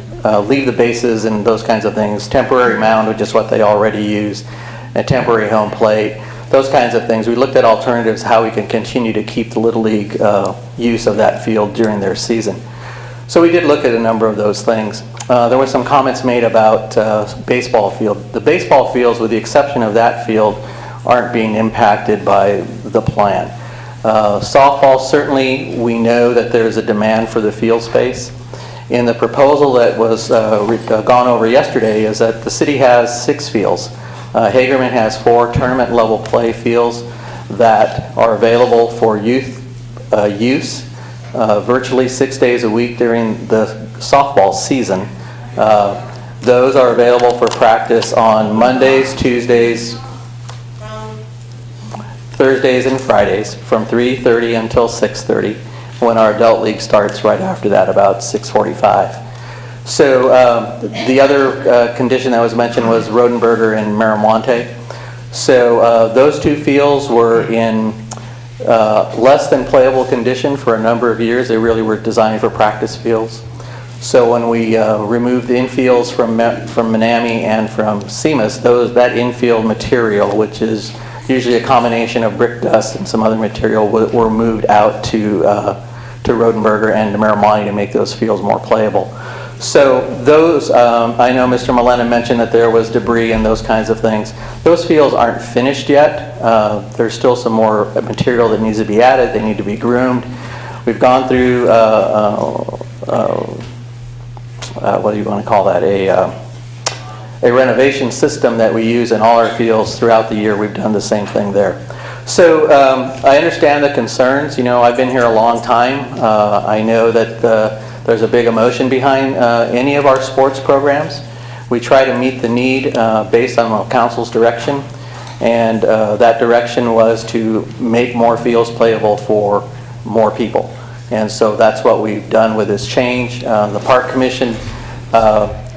Speaker 8: leave the bases and those kinds of things, temporary mound, which is what they already use, a temporary home plate, those kinds of things. We looked at alternatives, how we can continue to keep the Little League use of that field during their season. So we did look at a number of those things. There were some comments made about baseball field. The baseball fields, with the exception of that field, aren't being impacted by the plan. Softball, certainly we know that there's a demand for the field space. In the proposal that was gone over yesterday is that the city has 6 fields. Hagerman has 4 tournament level play fields that are available for youth use virtually 6 days a week during the softball season. Those are available for practice on Mondays, Tuesdays, Thursdays, and Fridays from 3:30 until 6:30. when our adult league starts right after that, about 6:45. So the other condition that was mentioned was Rodenberger and Miramonte. So those two fields were in less than playable condition for a number of years. They really were designed for practice fields. So when we removed the infields from Manami and from Seamus, that infield material, which is usually a combination of brick dust and some other material, were moved out to Rodenberger and to Miramonte to make those fields more playable. So those, I know Mr. Milena mentioned that there was debris and those kinds of things. Those fields aren't finished yet. There's still some more material that needs to be added. They need to be groomed. We've gone through, what do you want to call that, a renovation system that we use in all our fields throughout the year. We've done the same thing there. So I understand the concerns. You know, I've been here a long time. I know that there's a big emotion behind any of our sports programs. We try to meet the need based on the council's direction, and that direction was to make more fields playable for more people. And so that's what we've done with this change. The Park Commission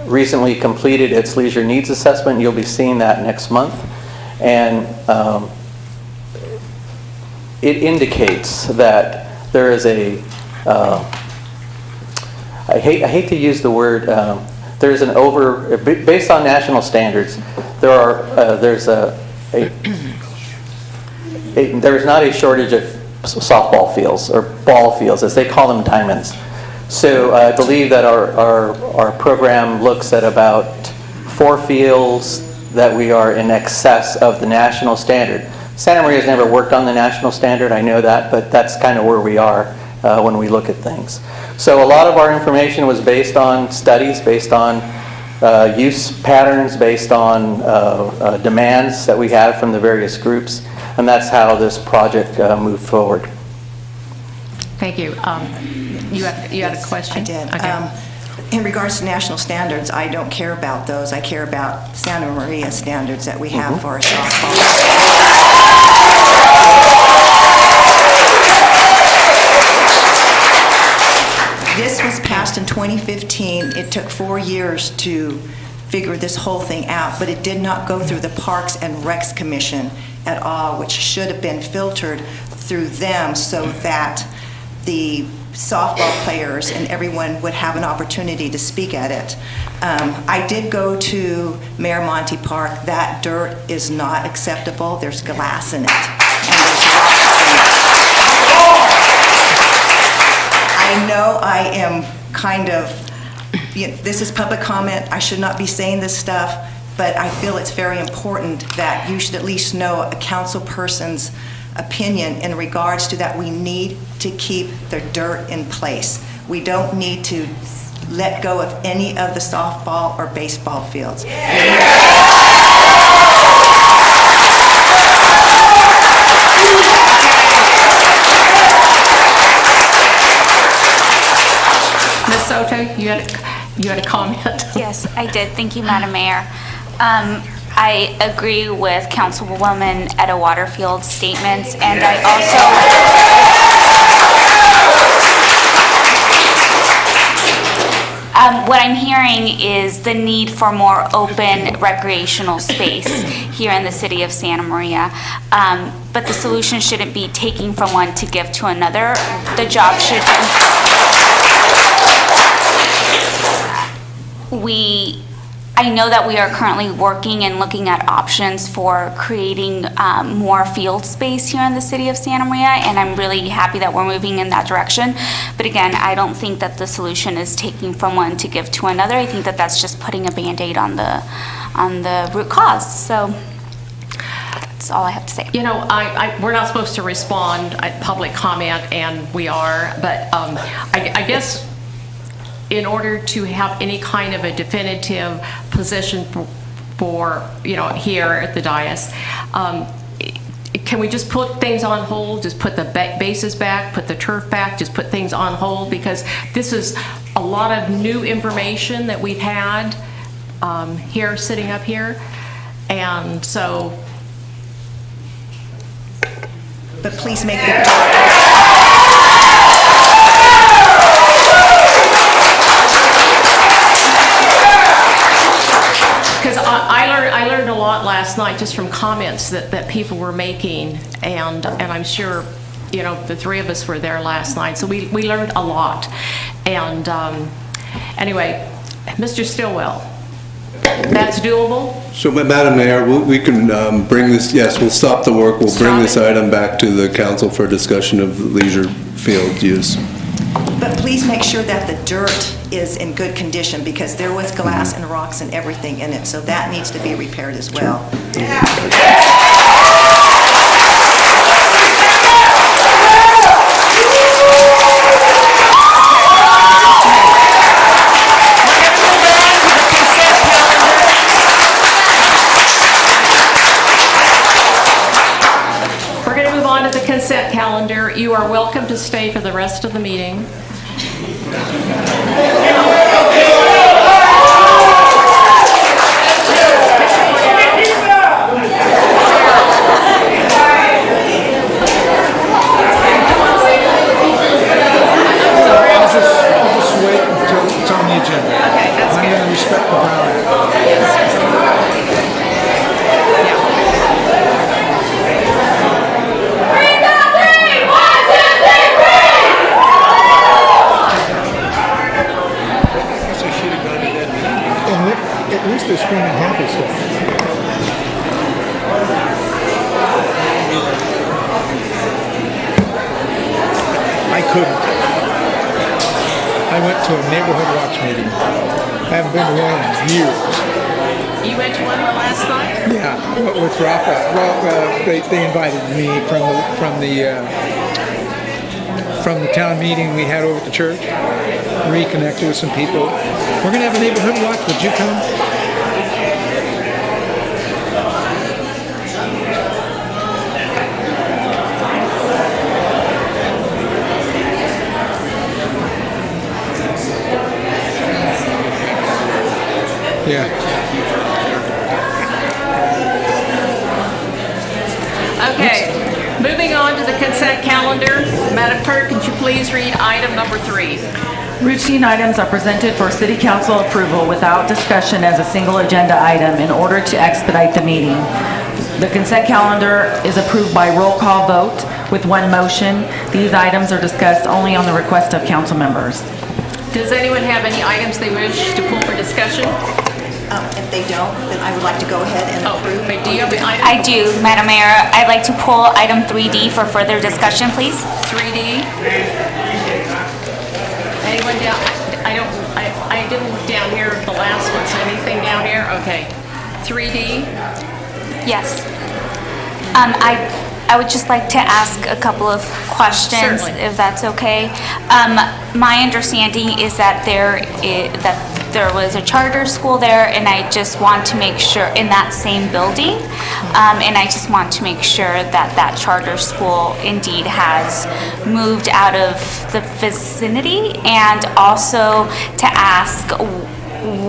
Speaker 8: recently completed its leisure needs assessment. You'll be seeing that next month. And it indicates that there is a, I hate to use the word, there's an based on national standards, there's not a shortage of softball fields or ball fields, as they call them, diamonds. So I believe that our program looks at about 4 fields that we are in excess of the national standard. Santa Maria's never worked on the national standard, I know that, but that's kind of where we are when we look at things. So a lot of our information was based on studies, based on use patterns, based on demands that we have from the various groups, and that's how this project moved forward.
Speaker 1: Thank you. You had a question?
Speaker 11: I did.
Speaker 1: Okay.
Speaker 11: In regards to national standards, I don't care about those. I care about Santa Maria standards that we have for our softball. This was passed in 2015. It took 4 years to figure this whole thing out, but it did not go through the Parks and Recs Commission at all, which should have been filtered through them so that the softball players and everyone would have an opportunity to speak at it. I did go to Miramonte Park. That dirt is not acceptable. There's glass in it. And there's I know I am kind of, this is public comment. I should not be saying this stuff, but I feel it's very important that you should at least know a council person's opinion in regards to that. We need to keep the dirt in place. We don't need to let go of any of the softball or baseball fields.
Speaker 1: Ms. Soto, you had a comment?
Speaker 12: Yes, I did. Thank you, Madam Mayor. I agree with Councilwoman Etta Waterfield's statements, and I also... what I'm hearing is the need for more open recreational space here in the city of Santa Maria. But the solution shouldn't be taking from one to give to another. The job should I know that we are currently working and looking at options for creating more field space here in the city of Santa Maria, and I'm really happy that we're moving in that direction. But again, I don't think that the solution is taking from one to give to another. I think that that's just putting a Band-Aid on the root cause. So that's all I have to say.
Speaker 1: You know, we're not supposed to respond at public comment, and we are, but I guess in order to have any kind of a definitive position for here at the dais, can we just put things on hold, just put the bases back, put the turf back, just put things on hold? Because this is a lot of new information that we've had here, sitting up here, and so...
Speaker 11: But please make the
Speaker 1: lot last night just from comments that people were making, and I'm sure, you know, the three of us were there last night, so we learned a lot. And anyway, Mr. Stillwell, that's doable?
Speaker 24: So, Madam Mayor, we can bring this, yes, we'll stop the work, we'll bring this item back to the council for discussion of leisure field use.
Speaker 11: But please make sure that the dirt is in good condition, because there was glass and rocks and everything in it, so that needs to be repaired as well.
Speaker 1: We're going to move on to the consent calendar. You are welcome to stay for the rest of the meeting.
Speaker 13: At least they're screaming happy stuff. I couldn't. I went to a neighborhood watch meeting. I haven't been to one in years.
Speaker 1: You went to one last night?
Speaker 13: Yeah, with Rafa. Well, they invited me from the town meeting we had over at the church. Reconnected with some people. We're gonna have a neighborhood watch. Would you come? Yeah.
Speaker 1: Okay, moving on to the consent calendar. Madam Clerk, could you please read item number 3?
Speaker 15: Routine items are presented for City Council approval without discussion as a single agenda item in order to expedite the meeting. The consent calendar is approved by roll call vote with one motion. These items are discussed only on the request of council members.
Speaker 1: Does anyone have any items they wish to pull for discussion?
Speaker 11: If they don't, then I would like to go ahead and approve.
Speaker 1: Do you have an item?
Speaker 12: I do, Madam Mayor. I'd like to pull item 3D for further discussion, please.
Speaker 1: 3D? Anyone down? I didn't look down here at the last one, so anything down here? Okay. 3D?
Speaker 12: Yes. I would just like to ask a couple of questions,
Speaker 1: Certainly.
Speaker 12: if that's okay. My understanding is that there was a charter school there, and I just want to make sure, in that same building, and I just want to make sure that that charter school indeed has moved out of the vicinity, and also to ask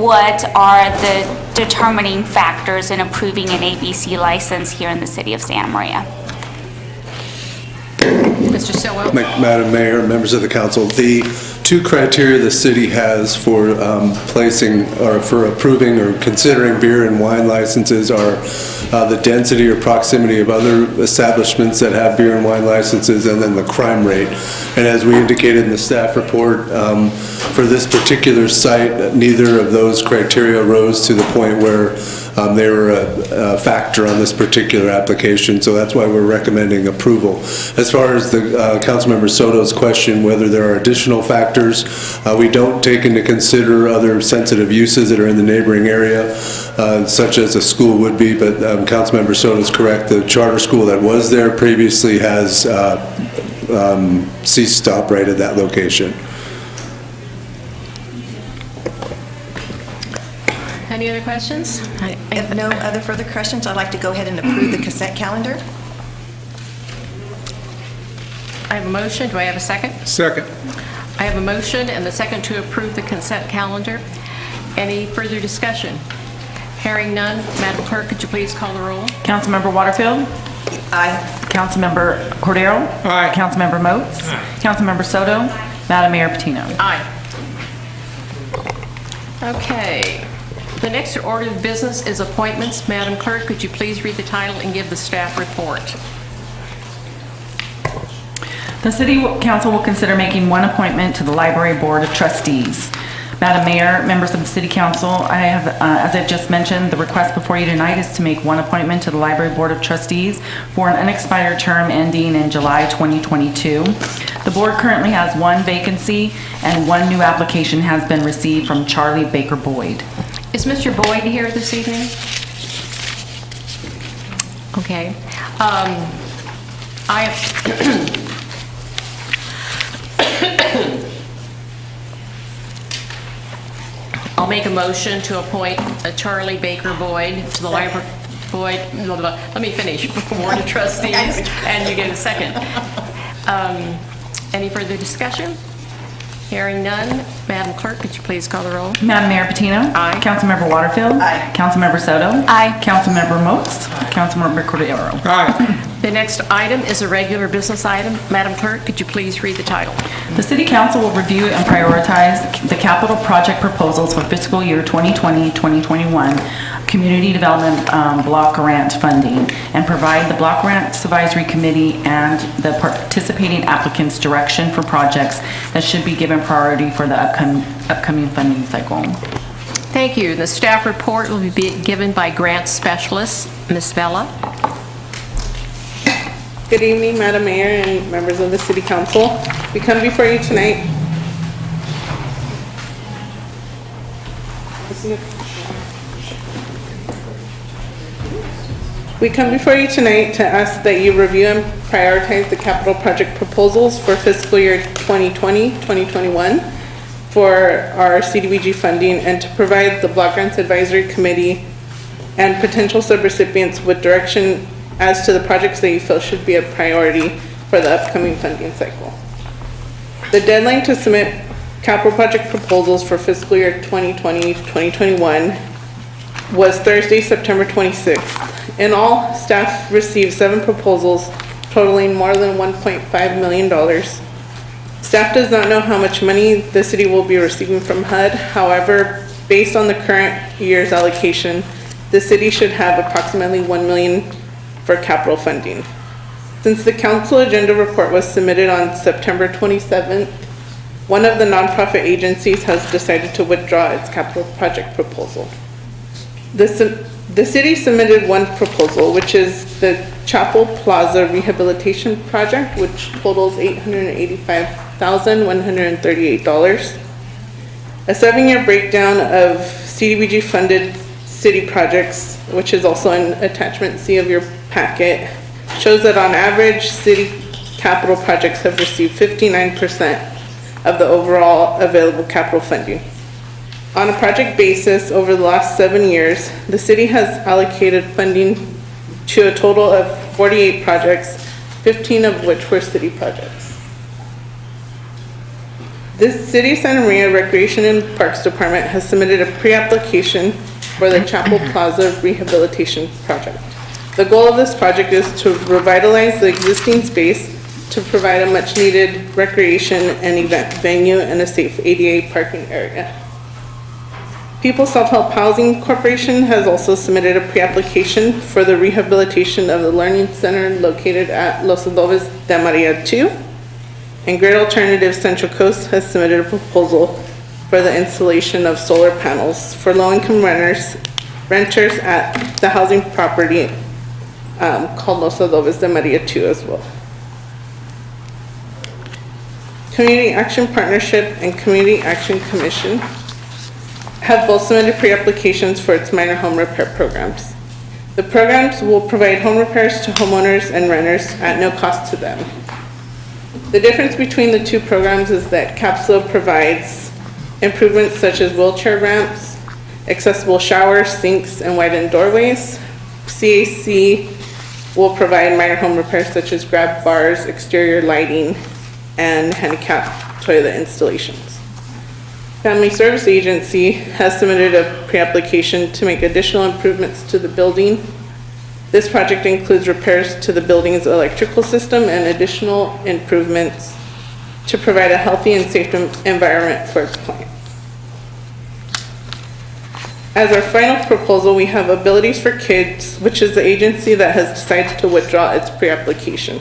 Speaker 12: what are the determining factors in approving an ABC license here in the city of Santa Maria.
Speaker 1: Mr. Stillwell?
Speaker 24: Madam Mayor, members of the council, the two criteria the city has for placing or for approving or considering beer and wine licenses are the density or proximity of other establishments that have beer and wine licenses, and then the crime rate. And as we indicated in the staff report, for this particular site, neither of those criteria rose to the point where they were a factor on this particular application, so that's why we're recommending approval. As far as the Councilmember Soto's question, whether there are additional factors, we don't take into consider other sensitive uses that are in the neighboring area, such as a school would be, but Councilmember Soto's correct. The charter school that was there previously has ceased to operate at that location.
Speaker 1: Any other questions?
Speaker 11: If no other further questions, I'd like to go ahead and approve the consent calendar.
Speaker 1: I have a motion. Do I have a second?
Speaker 13: Second.
Speaker 1: I have a motion and the second to approve the consent calendar. Any further discussion? Hearing none, Madam Clerk, could you please call the roll?
Speaker 15: Councilmember Waterfield?
Speaker 11: Aye.
Speaker 15: Councilmember Cordero?
Speaker 13: Aye.
Speaker 15: Councilmember Moats?
Speaker 13: Aye.
Speaker 15: Councilmember Soto? Madam Mayor Patino?
Speaker 1: Aye. Okay. The next order of business is appointments. Madam Clerk, could you please read the title and give the staff report?
Speaker 15: The City Council will consider making one appointment to the Library Board of Trustees. Madam Mayor, members of the City Council, I have, as I just mentioned, the request before you tonight is to make one appointment to the Library Board of Trustees for an unexpired term ending in July 2022. The board currently has one vacancy and one new application has been received from Charlie Baker Boyd.
Speaker 1: Is Mr. Boyd here this evening? Okay. I'll make a motion to appoint Charlie Baker Boyd to the library. Let me finish. Board of Trustees, and you get a second. Any further discussion? Hearing none, Madam Clerk, could you please call the roll?
Speaker 15: Madam Mayor Patino?
Speaker 1: Aye.
Speaker 15: Councilmember Waterfield? Aye. Councilmember Soto?
Speaker 12: Aye.
Speaker 15: Councilmember Moats? Aye. Councilmember Cordero?
Speaker 1: Aye. The next item is a regular business item. Madam Clerk, could you please read the title?
Speaker 15: The City Council will review and prioritize the capital project proposals for fiscal year 2020-2021 Community Development Block Grant funding and provide the Block Grants Advisory Committee and the participating applicants direction for projects that should be given priority for the upcoming funding cycle.
Speaker 1: Thank you. The staff report will be given by grant specialist, Ms. Vella.
Speaker 2: Good evening, Madam Mayor and members of the City Council. We come before you tonight. We come before you tonight to ask that you review and prioritize the capital project proposals for fiscal year 2020-2021 for our CDBG funding and to provide the Block Grants Advisory Committee and potential subrecipients with direction as to the projects that you feel should be a priority for the upcoming funding cycle. The deadline to submit capital project proposals for fiscal year 2020-2021 was Thursday, September 26th. In all, staff received 7 proposals totaling more than $1.5 million. Staff does not know how much money the city will be receiving from HUD. However, based on the current year's allocation, the city should have approximately $1 million for capital funding. Since the council agenda report was submitted on September 27th, one of the nonprofit agencies has decided to withdraw its capital project proposal. The city submitted one proposal, which is the Chapel Plaza Rehabilitation Project, which totals $885,138. A 7-year breakdown of CDBG funded city projects, which is also in attachment C of your packet, shows that on average, city capital projects have received 59% of the overall available capital funding. On a project basis, over the last 7 years, the city has allocated funding to a total of 48 projects, 15 of which were city projects. The City of Santa Maria Recreation and Parks Department has submitted a pre-application for the Chapel Plaza Rehabilitation Project. The goal of this project is to revitalize the existing space to provide a much-needed recreation and event venue and a safe ADA parking area. People's Self-Help Housing Corporation has also submitted a pre-application for the rehabilitation of the Learning Center located at Los Adobes de Maria 2. And Great Alternatives Central Coast has submitted a proposal for the installation of solar panels for low-income renters at the housing property called Los Adobes de Maria 2 as well. Community Action Partnership and Community Action Commission have both submitted pre-applications for its minor home repair programs. The programs will provide home repairs to homeowners and renters at no cost to them. The difference between the two programs is that CAPSLO provides improvements such as wheelchair ramps, accessible showers, sinks, and widened doorways. CAC will provide minor home repairs such as grab bars, exterior lighting, and handicap toilet installations. Family Service Agency has submitted a pre-application to make additional improvements to the building. This project includes repairs to the building's electrical system and additional improvements to provide a healthy and safe environment for its clients.
Speaker 16: As our final proposal, we have Abilities for Kids, which is the agency that has decided to withdraw its pre-application.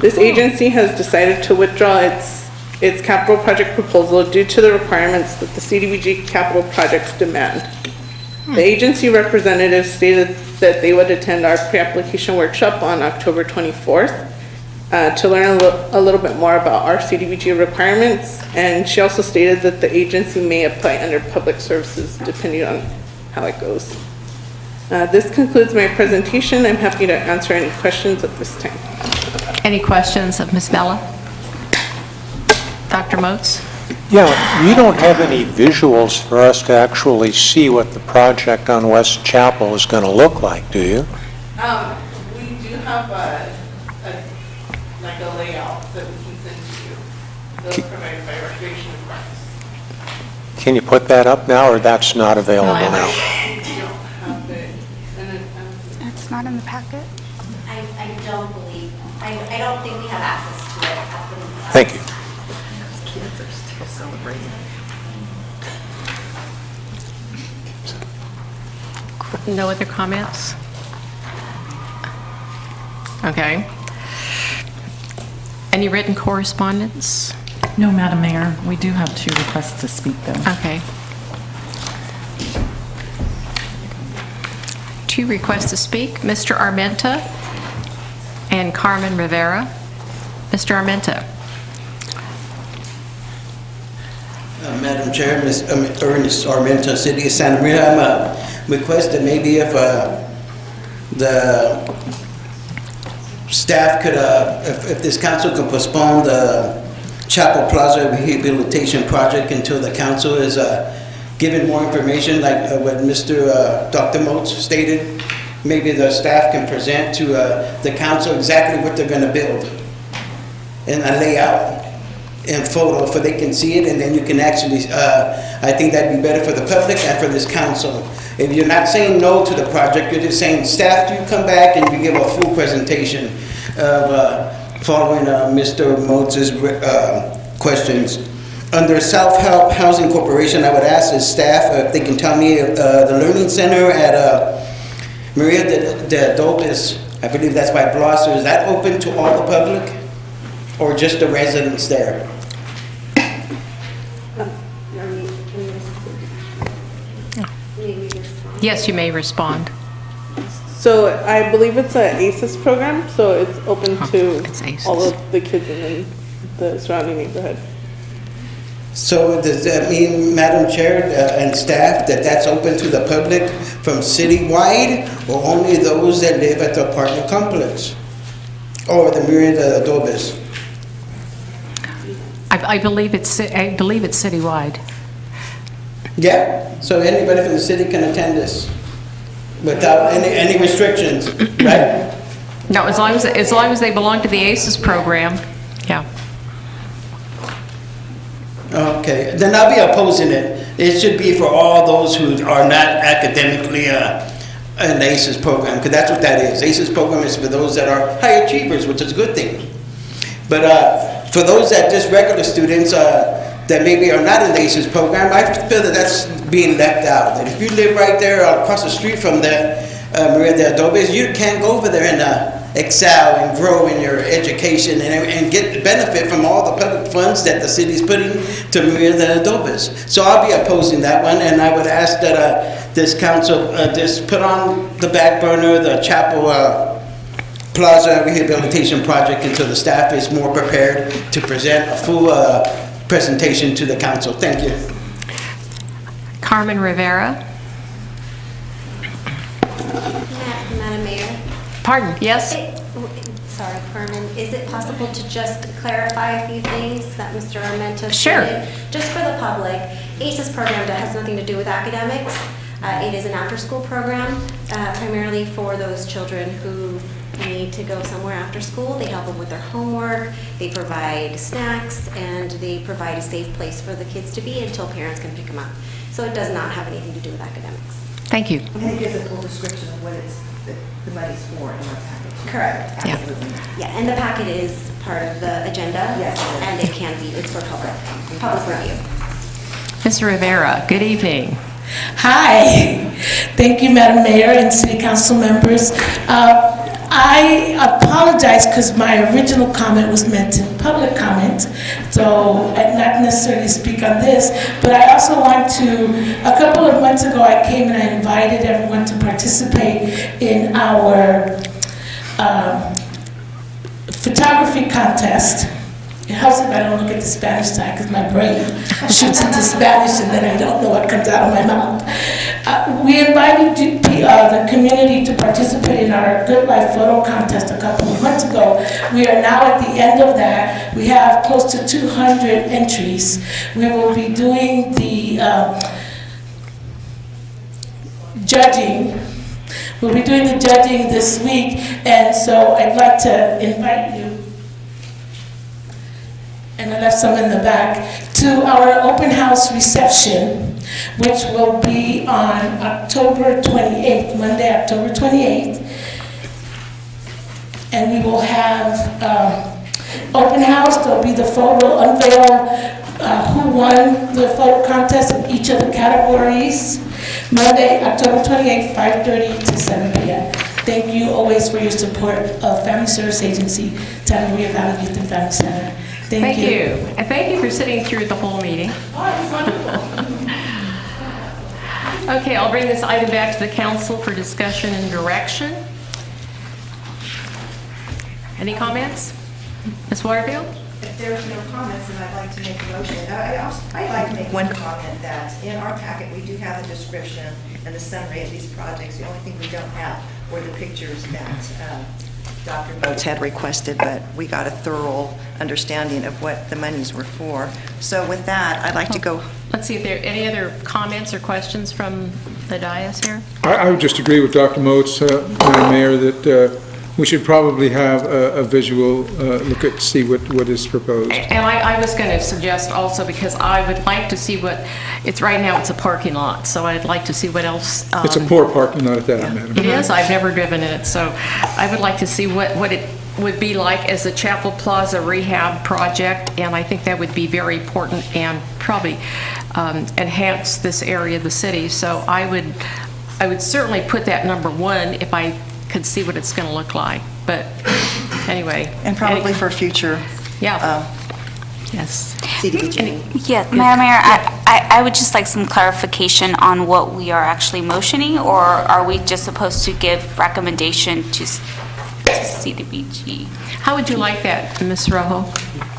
Speaker 16: This agency has decided to withdraw its capital project proposal due to the requirements that the CDBG capital projects demand. The agency representative stated that they would attend our pre-application workshop on October 24th to learn a little bit more about our CDBG requirements, and she also stated that the agency may apply under public services depending on how it goes. This concludes my presentation. I'm happy to answer any questions at this time.
Speaker 1: Any questions of Ms. Bella? Dr. Moats?
Speaker 17: Yeah, you don't have any visuals for us to actually see what the project on West Chapel is going to look like, do you?
Speaker 16: We do have a layout that we can send to you. Those are provided by Recreation and Parks.
Speaker 17: Can you put that up now, or that's not available now?
Speaker 12: It's not in the packet?
Speaker 18: I don't believe, I don't think we have access to it at the moment.
Speaker 17: Thank you.
Speaker 15: Kids are still celebrating.
Speaker 1: No other comments? Okay. Any written correspondence?
Speaker 15: No, Madam Mayor, we do have 2 requests to speak, though.
Speaker 1: Okay. 2 requests to speak, Mr. Armenta and Carmen Rivera. Mr. Armenta.
Speaker 10: Madam Chair, Ms. Ernest Armenta, City of Santa Maria, I'm requesting maybe if the staff could, if this council could postpone the Chapel Plaza Rehabilitation Project until the council is given more information, like what Mr. Dr. Moats stated. Maybe the staff can present to the council exactly what they're going to build in a layout and photo, so they can see it, and then you can actually, I think that'd be better for the public and for this council. If you're not saying no to the project, you're just saying, staff, you come back and you give a full presentation of following Mr. Moats' questions. Under Self-Help Housing Corporation, I would ask the staff if they can tell me the Learning Center at Maria de Dobis, I believe that's by Blosser, is that open to all the public or just the residents there?
Speaker 1: Yes, you may respond.
Speaker 16: So I believe it's an ACES program, so it's open to all of the kids in the surrounding neighborhood.
Speaker 10: So does that mean, Madam Chair and staff, that that's open to the public from citywide, or only those that live at the apartment complex? Or the myriad adobes?
Speaker 1: I believe it's citywide.
Speaker 10: Yeah, so anybody from the city can attend this without any restrictions, right?
Speaker 1: No, as long as they belong to the ACES program, yeah.
Speaker 10: Okay, then I'll be opposing it. It should be for all those who are not academically in the ACES program, because that's what that is. ACES program is for those that are high achievers, which is a good thing. But for those that just regular students that maybe are not in the ACES program, I feel that that's being left out. That if you live right there across the street from the Maria de Adobes, you can't go over there and excel and grow in your education and get the benefit from all the public funds that the city's putting to Maria de Adobes. So I'll be opposing that one, and I would ask that this council just put on the back burner the Chapel Plaza Rehabilitation Project until the staff is more prepared to present a full presentation to the council. Thank you.
Speaker 1: Carmen Rivera.
Speaker 18: Madam Mayor?
Speaker 1: Pardon, yes?
Speaker 18: Sorry, Carmen. Is it possible to just clarify a few things that Mr. Armenta
Speaker 1: Sure.
Speaker 18: stated? Just for the public, ACES program has nothing to do with academics. It is an after-school program, primarily for those children who need to go somewhere after school. They help them with their homework, they provide snacks, and they provide a safe place for the kids to be until parents can pick them up. So it does not have anything to do with academics.
Speaker 1: Thank you.
Speaker 11: And it gives a full description of what the money's for in our package.
Speaker 18: Correct.
Speaker 1: Yeah.
Speaker 18: Absolutely. Yeah, and the packet is part of the agenda.
Speaker 11: Yes.
Speaker 18: And it can be, it's for public review.
Speaker 1: Ms. Rivera, good evening.
Speaker 14: Hi. Thank you, Madam Mayor and City Council members. I apologize because my original comment was meant in public comment, so I'd not necessarily speak on this, but I also want to, a couple of months ago I came and I invited everyone to participate in our photography contest. It helps if I don't look at the Spanish side because my brain shoots into Spanish and then I don't know what comes out of my mouth. We invited the community to participate in our Good Life photo contest a couple of months ago. We are now at the end of that. We have close to 200 entries. We will be doing the judging. We'll be doing the judging this week, and so I'd like to invite you, and I left some in the back, to our open house reception, which will be on October 28th, Monday, October 28th. And we will have open house. There'll be the photo, we'll unveil who won the photo contest in each of the categories. Monday, October 28th, 5:30 to 7 p.m. Thank you always for your support of Family Service Agency, Santa Maria Valley Youth and Family Center. Thank you.
Speaker 1: And thank you for sitting through the whole meeting. Okay, I'll bring this item back to the council for discussion and direction. Any comments? Ms. Waterfield?
Speaker 11: If there's no comments, then I'd like to make a motion. I'd like to make one comment that in our packet, we do have a description and the summary of these projects. The only thing we don't have were the pictures that Dr. Moats had requested, but we got a thorough understanding of what the monies were for. So with that, I'd like to go.
Speaker 1: Let's see if there are any other comments or questions from the dais here.
Speaker 13: I would just agree with Dr. Moats, Madam Mayor, that we should probably have a visual look at, see what is proposed.
Speaker 1: And I was going to suggest also, because I would like to see what, it's right now it's a parking lot, so I'd like to see what else.
Speaker 13: It's a poor parking lot at that, Madam.
Speaker 1: It is, I've never driven in it, so I would like to see what it would be like as a Chapel Plaza rehab project, and I think that would be very important and probably enhance this area of the city. So I would certainly put that number one if I could see what it's going to look like. But anyway.
Speaker 11: And probably for future.
Speaker 1: Yeah. Yes.
Speaker 11: CDBG.
Speaker 12: Yeah, Madam Mayor, I would just like some clarification on what we are actually motioning, or are we just supposed to give recommendation to CDBG?
Speaker 1: How would you like that, Ms. Rojo?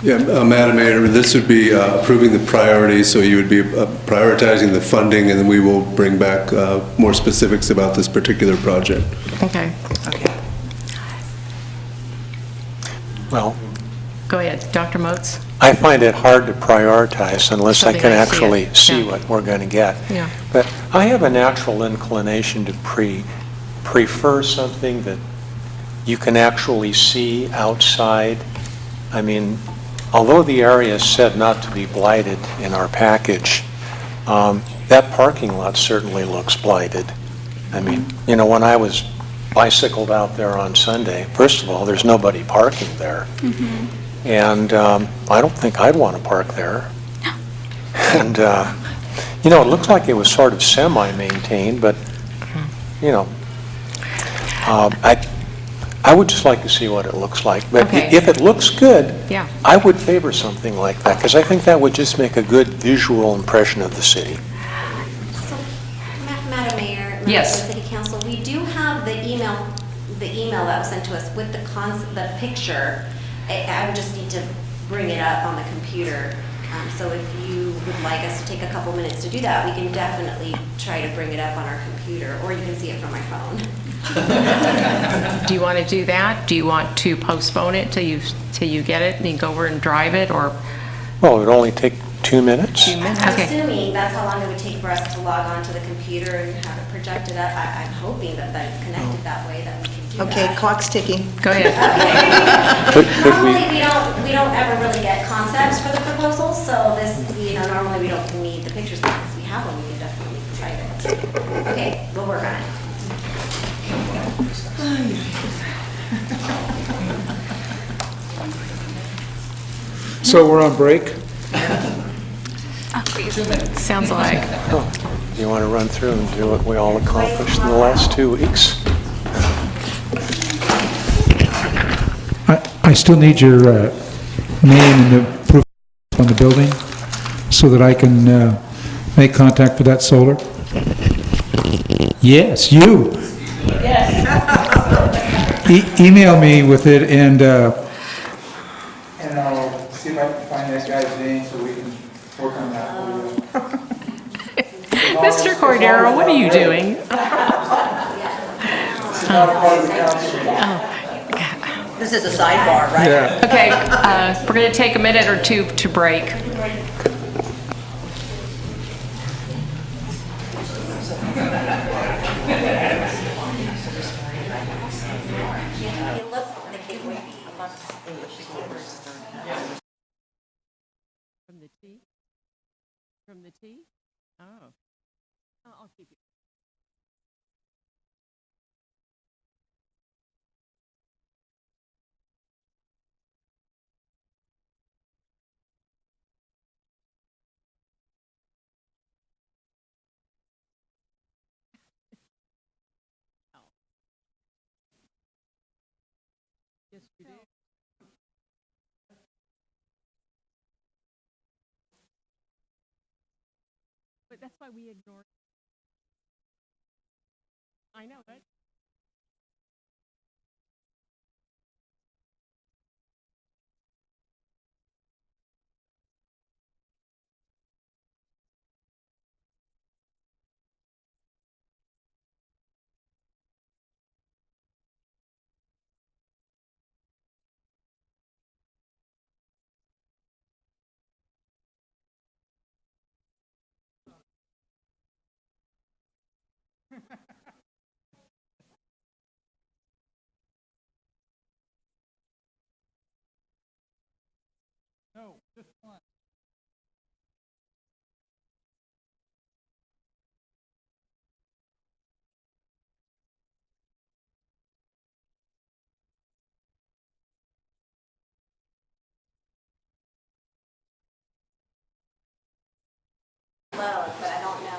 Speaker 24: Yeah, Madam Mayor, this would be approving the priorities, so you would be prioritizing the funding, and then we will bring back more specifics about this particular project.
Speaker 1: Okay.
Speaker 8: Well,
Speaker 1: go ahead, Dr. Moats.
Speaker 17: I find it hard to prioritize unless I can actually see what we're going to get.
Speaker 1: Yeah.
Speaker 17: But I have a natural inclination to prefer something that you can actually see outside. I mean, although the area is said not to be blighted in our package, that parking lot certainly looks blighted. I mean, you know, when I was bicycled out there on Sunday, first of all, there's nobody parking there.
Speaker 12: Mm-hmm.
Speaker 17: And I don't think I'd want to park there. And, you know, it looks like it was sort of semi-maintained, but, you know, I would just like to see what it looks like. But if it looks good,
Speaker 1: yeah,
Speaker 17: I would favor something like that, because I think that would just make a good visual impression of the city.
Speaker 18: Madam Mayor, members
Speaker 1: yes,
Speaker 18: of the City Council, we do have the email that was sent to us with the picture. I would just need to bring it up on the computer. So if you would like us to take a couple minutes to do that, we can definitely try to bring it up on our computer, or you can see it from my phone.
Speaker 1: Do you want to do that? Do you want to postpone it till you get it and you go over and drive it, or?
Speaker 17: Well, it would only take 2 minutes.
Speaker 1: 2 minutes.
Speaker 18: I'm
Speaker 1: Okay.
Speaker 18: assuming that's how long it would take for us to log on to the computer and have it projected up. I'm hoping that it's connected that way, that we can do that.
Speaker 11: Okay, clock's ticking.
Speaker 1: Go ahead.
Speaker 18: Normally, we don't ever really get concepts for the proposals, so this, normally we don't need the pictures, but since we have them, we can definitely provide it. Okay, we'll work on it.
Speaker 13: So we're on break?
Speaker 1: Sounds like.
Speaker 17: You want to run through and do what we all accomplished in the last 2 weeks?
Speaker 13: I still need your name and the proof on the building so that I can make contact for that solar. Yes, you.
Speaker 14: Yes.
Speaker 13: Email me with it and I'll see if I can find that guy's name so we can work on that.
Speaker 1: Mr. Cordero, what are you doing?
Speaker 9: This is a sidebar, right?
Speaker 13: Yeah.
Speaker 1: Okay, we're going to take a minute or two to break.
Speaker 19: From the T? From the T? Oh. Oh, I'll keep you. Yes, you do. But that's why we ignore. I know, right? No, just one.
Speaker 18: Load, but I don't know.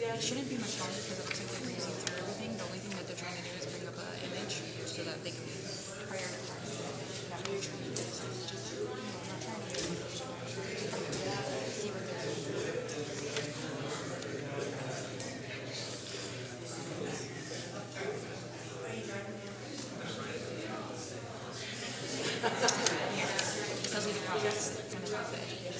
Speaker 20: Yeah, it shouldn't be much longer because it looks like they're breezing through everything. The only thing that they're trying to do is bring up an image so that they can prioritize. That's what you're trying to do. So it's just, no, I'm not trying to do it. See what they're doing. It tells you the process kind of off the edge.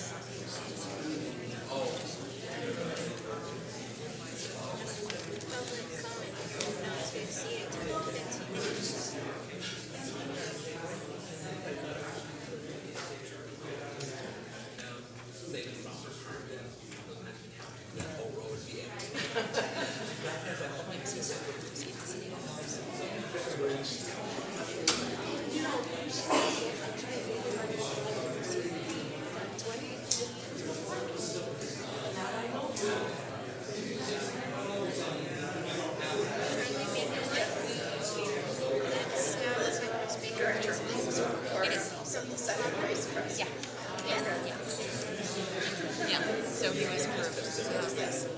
Speaker 20: So he was approved. So yes.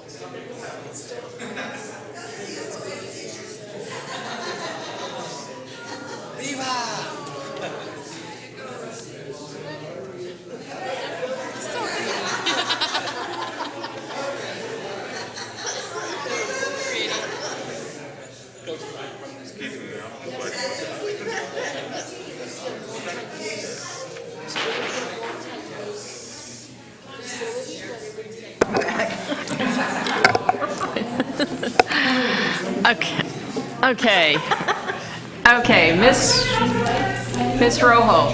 Speaker 1: Okay, Miss Rojo.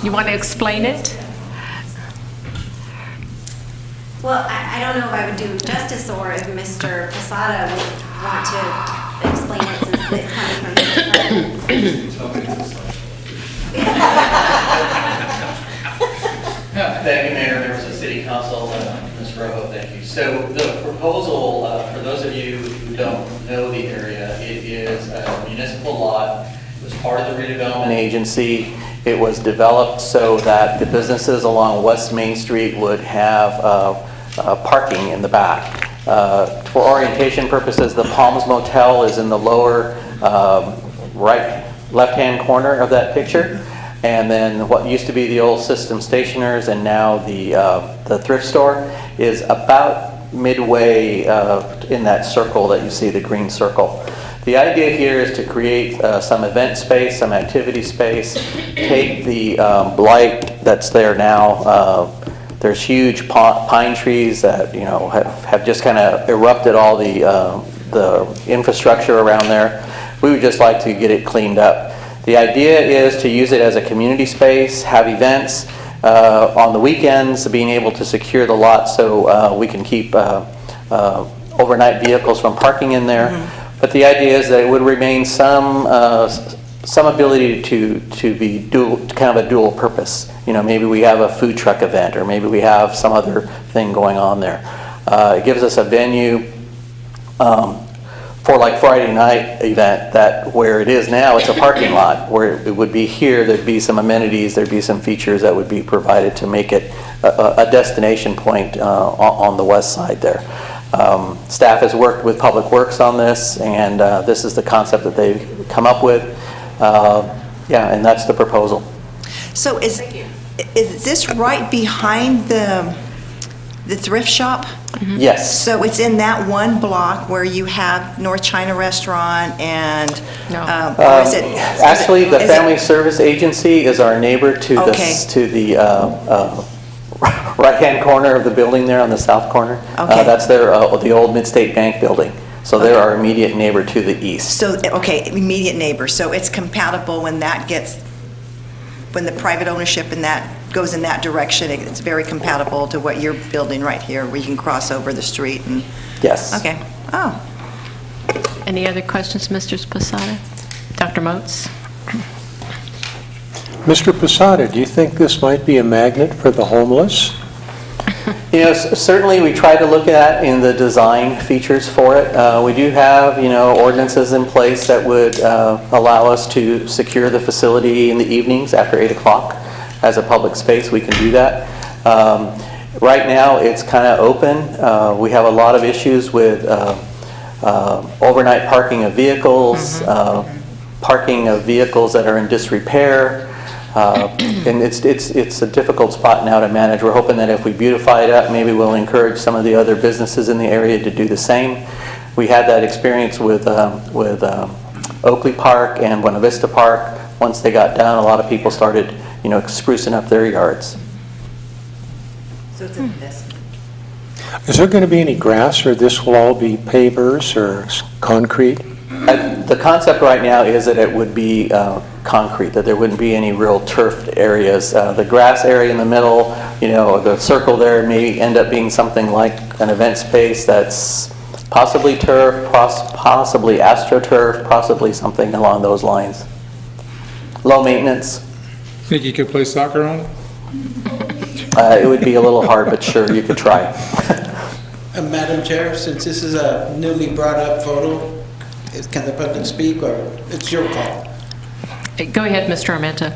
Speaker 1: You want to explain it?
Speaker 18: Well, I don't know if I would do justice or if Mr. Posada would want to explain it since it's coming from his
Speaker 8: Thank you, Mayor, members of City Council, Ms. Rojo, thank you. So the proposal, for those of you who don't know the area, it is a municipal lot. It was part of the redevelopment agency. It was developed so that the businesses along West Main Street would have parking in the back. For orientation purposes, the Palms Motel is in the lower left-hand corner of that picture. And then what used to be the old System Stationers and now the thrift store is about midway in that circle that you see, the green circle. The idea here is to create some event space, some activity space, take the blight that's there now. There's huge pine trees that have just kind of erupted all the infrastructure around there. We would just like to get it cleaned up. The idea is to use it as a community space, have events on the weekends, being able to secure the lot so we can keep overnight vehicles from parking in there. Mm-hmm. But the idea is that it would remain some ability to be kind of a dual purpose. Maybe we have a food truck event, or maybe we have some other thing going on there. It gives us a venue for like Friday night event that where it is now, it's a parking lot. Where it would be here, there'd be some amenities, there'd be some features that would be provided to make it a destination point on the west side there. Staff has worked with Public Works on this, and this is the concept that they've come up with. And that's the proposal.
Speaker 11: So is this right behind the thrift shop?
Speaker 8: Mm-hmm. Yes.
Speaker 11: So it's in that one block where you have North China Restaurant and, or is it?
Speaker 8: Actually, the Family Service Agency is our neighbor to the right-hand corner of the building there on the south corner.
Speaker 11: Okay.
Speaker 8: That's the old Mid-State Bank building. So they're our immediate neighbor to the east.
Speaker 11: So, immediate neighbor. So it's compatible when that gets when the private ownership in that goes in that direction, it's very compatible to what you're building right here, where you can cross over the street and...
Speaker 8: Yes.
Speaker 11: Okay. Oh.
Speaker 1: Any other questions, Mr. Posada? Dr. Moats?
Speaker 17: Mr. Posada, do you think this might be a magnet for the homeless?
Speaker 8: Certainly we try to look at in the design features for it. We do have, ordinances in place that would allow us to secure the facility in the evenings after 8 o'clock as a public space. We can do that. Right now, it's kind of open. We have a lot of issues with overnight parking of vehicles, parking of vehicles that are in disrepair. And it's a difficult spot now to manage. We're hoping that if we beautify it up, maybe we'll encourage some of the other businesses in the area to do the same. We had that experience with Oakley Park and Buena Vista Park. Once they got done, a lot of people started, sprucing up their yards.
Speaker 11: So it's an investment.
Speaker 17: Is there going to be any grass, or this will all be pavers or concrete?
Speaker 8: The concept right now is that it would be concrete, that there wouldn't be any real turfed areas. The grass area in the middle, the circle there may end up being something like an event space that's possibly turf, possibly astroturf, possibly something along those lines. Low maintenance.
Speaker 13: Think you could play soccer on it?
Speaker 8: It would be a little hard, but sure, you could try.
Speaker 10: Madam Chair, since this is a newly brought up photo, can the public speak, or it's your call?
Speaker 1: Go ahead, Mr. Armenta.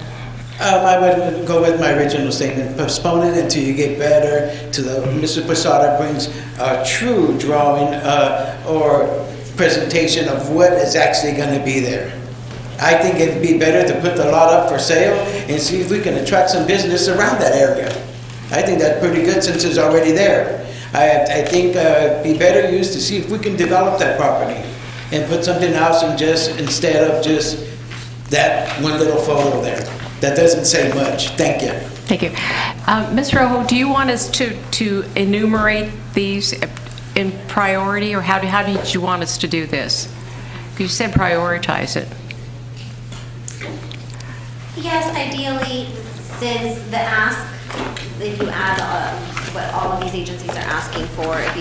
Speaker 10: I would go with my original statement, postpone it until you get better, till Mr. Posada brings a true drawing or presentation of what is actually going to be there. I think it'd be better to put the lot up for sale and see if we can attract some business around that area. I think that's pretty good since it's already there. I think it'd be better used to see if we can develop that property and put something else instead of just that one little photo there. That doesn't say much. Thank you.
Speaker 1: Thank you. Ms. Rojo, do you want us to enumerate these in priority, or how did you want us to do this? Because you said prioritize it.
Speaker 18: Yes, ideally, since the ask, if you add what all of these agencies are asking for, if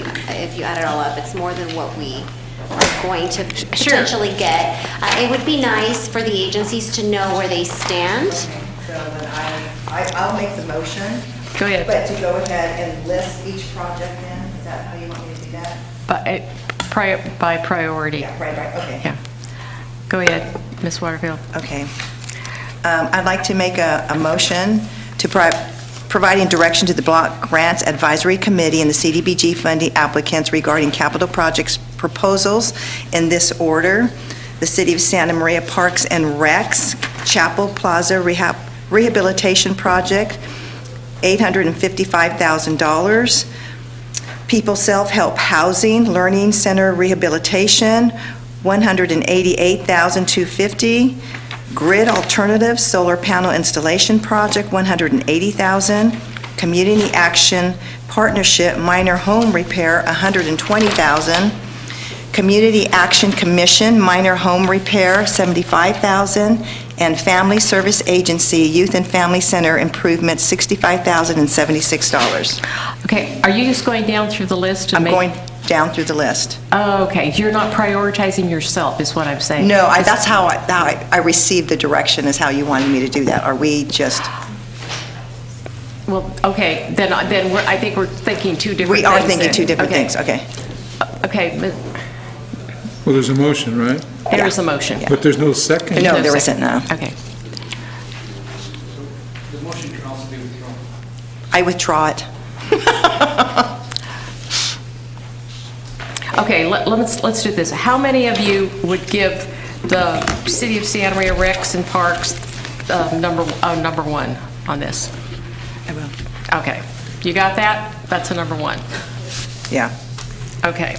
Speaker 18: you add it all up, it's more than what we are going to potentially get. It would be nice for the agencies to know where they stand.
Speaker 11: So then I'll make the motion.
Speaker 1: Go ahead.
Speaker 11: But to go ahead and list each project in, is that how you want me to do that?
Speaker 1: By priority.
Speaker 11: Yeah, right, okay.
Speaker 1: Yeah. Go ahead, Ms. Waterfield.
Speaker 11: Okay. I'd like to make a motion to providing direction to the Block Grants Advisory Committee and the CDBG funding applicants regarding capital projects proposals in this order. The City of Santa Maria Parks and Recs, Chapel Plaza Rehabilitation Project, $855,000. People Self-Help Housing Learning Center Rehabilitation, $188,250. Grid Alternative Solar Panel Installation Project, $180,000. Community Action Partnership Minor Home Repair, $120,000. Community Action Commission Minor Home Repair, $75,000. And Family Service Agency Youth and Family Center Improvement, $65,076.
Speaker 1: Okay, are you just going down through the list?
Speaker 11: I'm going down through the list.
Speaker 1: Oh, okay. You're not prioritizing yourself, is what I'm saying.
Speaker 11: No, that's how I received the direction, is how you wanted me to do that. Are we just...
Speaker 1: Well, okay, then I think we're thinking two different things.
Speaker 11: We are thinking two different things, okay.
Speaker 1: Okay.
Speaker 13: Well, there's a motion, right?
Speaker 1: There is a motion.
Speaker 13: But there's no second?
Speaker 11: No, there isn't, no.
Speaker 1: Okay.
Speaker 3: The motion can also be withdrawn.
Speaker 11: I withdraw it.
Speaker 1: Okay, let's do this. How many of you would give the City of Santa Maria Recs and Parks number one on this?
Speaker 11: I will.
Speaker 1: Okay, you got that? That's a number one.
Speaker 11: Yeah.
Speaker 1: Okay,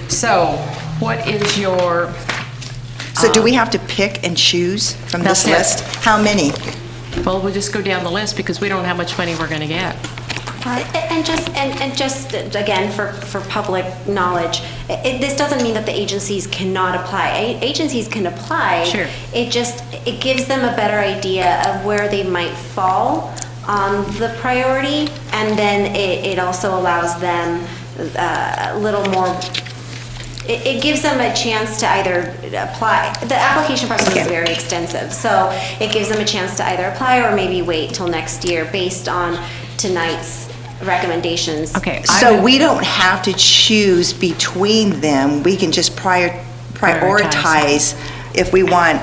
Speaker 1: so what is your...
Speaker 11: So do we have to pick and choose from this list? How many?
Speaker 1: Well, we'll just go down the list because we don't know how much money we're going to get.
Speaker 15: part?
Speaker 18: And just again, for public knowledge, this doesn't mean that the agencies cannot apply. Agencies can apply.
Speaker 1: Sure.
Speaker 18: It gives them a better idea of where they might fall on the priority, and then it also allows them a little more. It gives them a chance to either apply. The application process is very extensive, so it gives them a chance to either apply or maybe wait till next year based on tonight's recommendations.
Speaker 1: Okay.
Speaker 11: So we don't have to choose between them. We can just prioritize if we want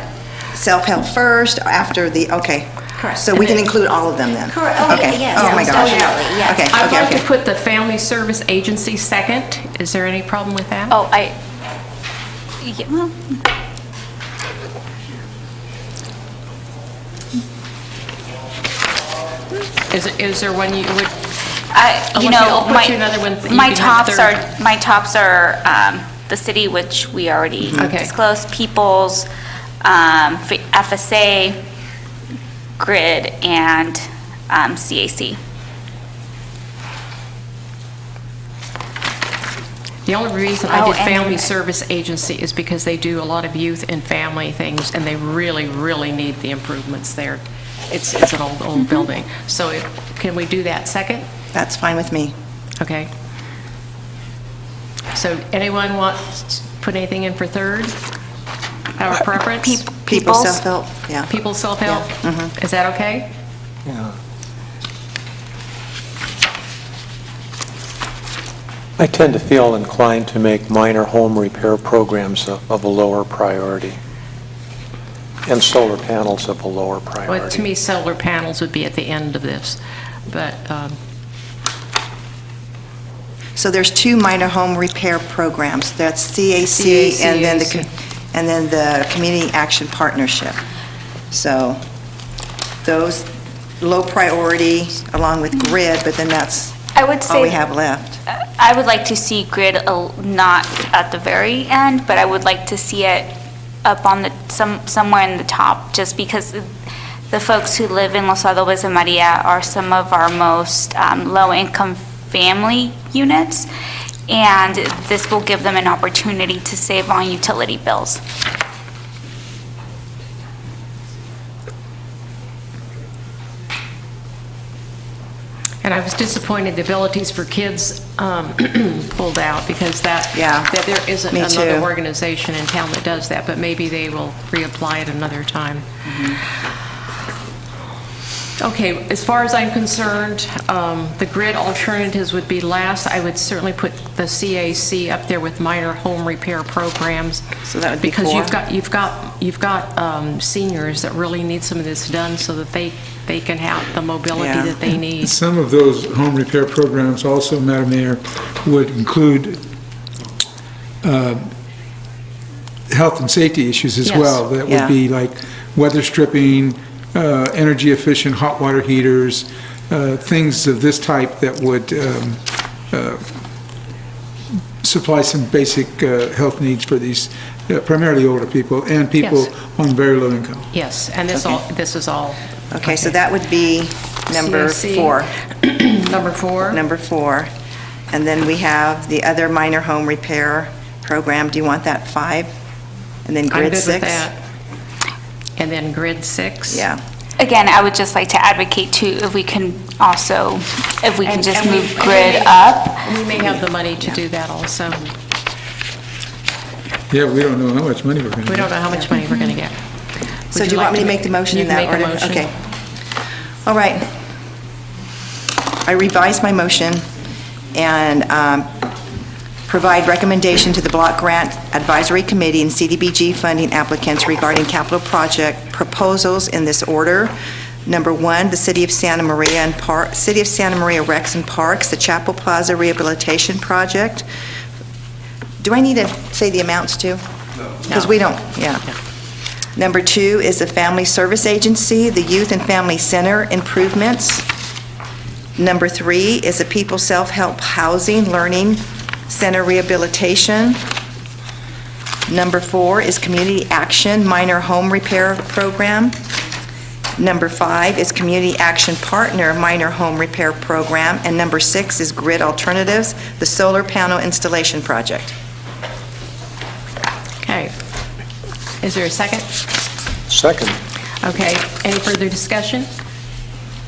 Speaker 11: self-help first, after the, okay.
Speaker 18: Correct.
Speaker 11: So we can include all of them then?
Speaker 18: Correct. Oh,
Speaker 11: Okay.
Speaker 18: yes,
Speaker 11: Oh, my gosh.
Speaker 18: definitely, yes.
Speaker 11: Okay,
Speaker 1: I'd
Speaker 11: okay,
Speaker 1: like to
Speaker 11: okay.
Speaker 1: put the Family Service Agency second. Is there any problem with that?
Speaker 12: Oh, yeah, well,
Speaker 1: Is there one you would?
Speaker 12: I'll
Speaker 1: put you another one that you
Speaker 12: my
Speaker 1: can have
Speaker 12: tops are the city, which we already
Speaker 1: Okay.
Speaker 12: disclosed, Peoples, FSA, Grid, and CAC.
Speaker 1: The only reason I
Speaker 12: Oh,
Speaker 1: did
Speaker 12: and-
Speaker 1: Family Service Agency is because they do a lot of youth and family things, and they really, really need the improvements there. It's an old building. So can we do that second?
Speaker 11: That's fine with me.
Speaker 1: Okay. So anyone want to put anything in for third? Our preference?
Speaker 11: People
Speaker 12: Peoples?
Speaker 11: self-help, yeah.
Speaker 1: People self-help?
Speaker 11: Yeah, mhm.
Speaker 1: Is that okay?
Speaker 17: Yeah. I tend to feel inclined to make minor home repair programs of a lower priority, and solar panels of a lower priority.
Speaker 1: Well, to me, solar panels would be at the end of this, but,
Speaker 11: So there's two minor home repair programs. That's CAC and then
Speaker 1: CAC.
Speaker 11: the Community Action Partnership. So those low priority along with Grid, but then that's
Speaker 12: I would say
Speaker 11: all we have left.
Speaker 12: I would like to see Grid not at the very end, but I would like to see it up on the somewhere in the top, just because the folks who live in Los Adobes and Maria are some of our most low-income family units, and this will give them an opportunity to save on utility bills.
Speaker 1: and I was disappointed the Abilities for Kids pulled out, because that there isn't
Speaker 11: me
Speaker 1: another
Speaker 11: too.
Speaker 1: organization in town that does that, but maybe they will reapply it another time. Okay, as far as I'm concerned, the Grid alternatives would be last. I would certainly put the CAC up there with minor home repair programs.
Speaker 11: So that would be
Speaker 1: because
Speaker 11: four?
Speaker 1: you've got seniors that really need some of this done so that they can have the mobility that they need.
Speaker 13: Some of those home repair programs also, Madam Mayor, would include health and safety issues as
Speaker 1: Yes.
Speaker 13: well. That would be like weather stripping, energy efficient hot water heaters, things of this type that would supply some basic health needs for these primarily older people and people
Speaker 1: Yes.
Speaker 13: on very low income.
Speaker 1: Yes, and this is all.
Speaker 11: Okay, so that would be number
Speaker 1: CAC.
Speaker 11: 4.
Speaker 1: Number 4?
Speaker 11: Number 4. And then we have the other minor home repair program. Do you want that 5? And then
Speaker 1: I'm
Speaker 11: Grid
Speaker 1: good
Speaker 11: 6?
Speaker 1: with that. And then Grid 6?
Speaker 11: Yeah.
Speaker 12: Again, I would just like to advocate too, if we can just
Speaker 1: And
Speaker 12: move
Speaker 1: we-
Speaker 12: Grid
Speaker 1: and
Speaker 12: up.
Speaker 1: We may have the money to do that also.
Speaker 13: Yeah, we don't know how much money we're going to get.
Speaker 1: We don't know how much money we're going to get.
Speaker 11: So
Speaker 1: Would
Speaker 11: do you want
Speaker 1: like
Speaker 11: me to make the motion
Speaker 1: you
Speaker 11: in
Speaker 1: can
Speaker 11: that
Speaker 1: make a
Speaker 11: order?
Speaker 1: motion.
Speaker 11: Okay. All right. I revised my motion and provide recommendation to the Block Grant Advisory Committee and CDBG funding applicants regarding capital project proposals in this order. Number 1, the City of Santa Maria Recs and Parks, the Chapel Plaza Rehabilitation Project. Do I need to say the amounts too? No. Because we don't, yeah. Number 2 is the Family Service Agency, the Youth and Family Center improvements. Number 3 is the People Self-Help Housing Learning Center rehabilitation. Number 4 is Community Action Minor Home Repair Program. Number 5 is Community Action Partner Minor Home Repair Program. And number 6 is Grid Alternatives, the solar panel installation project.
Speaker 1: Okay. Is there a second?
Speaker 17: Second.
Speaker 1: Okay, any further discussion?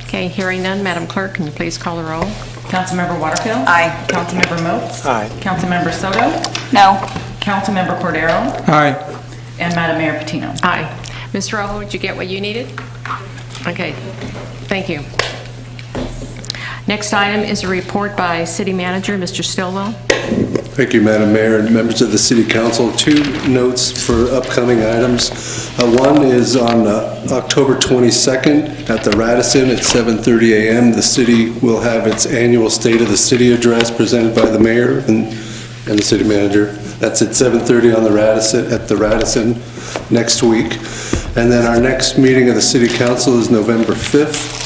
Speaker 1: Okay, hearing none, Madam Clerk, can you please call the roll?
Speaker 15: Councilmember Waterfield?
Speaker 11: Aye.
Speaker 15: Councilmember Moats?
Speaker 17: Aye.
Speaker 15: Councilmember Soto?
Speaker 12: No.
Speaker 15: Councilmember Cordero?
Speaker 13: Aye.
Speaker 15: And Madam Mayor Patino?
Speaker 1: Aye. Ms. Rojo, did you get what you needed? Okay, thank you. Next item is a report by City Manager, Mr. Stillwell.
Speaker 24: Thank you, Madam Mayor and members of the City Council. 2 notes for upcoming items. One is on October 22nd at the Radisson at 7:30 a.m. The city will have its annual State of the City address presented by the mayor and the city manager. That's at 7:30 on the Radisson next week. And then our next meeting of the City Council is November 5th.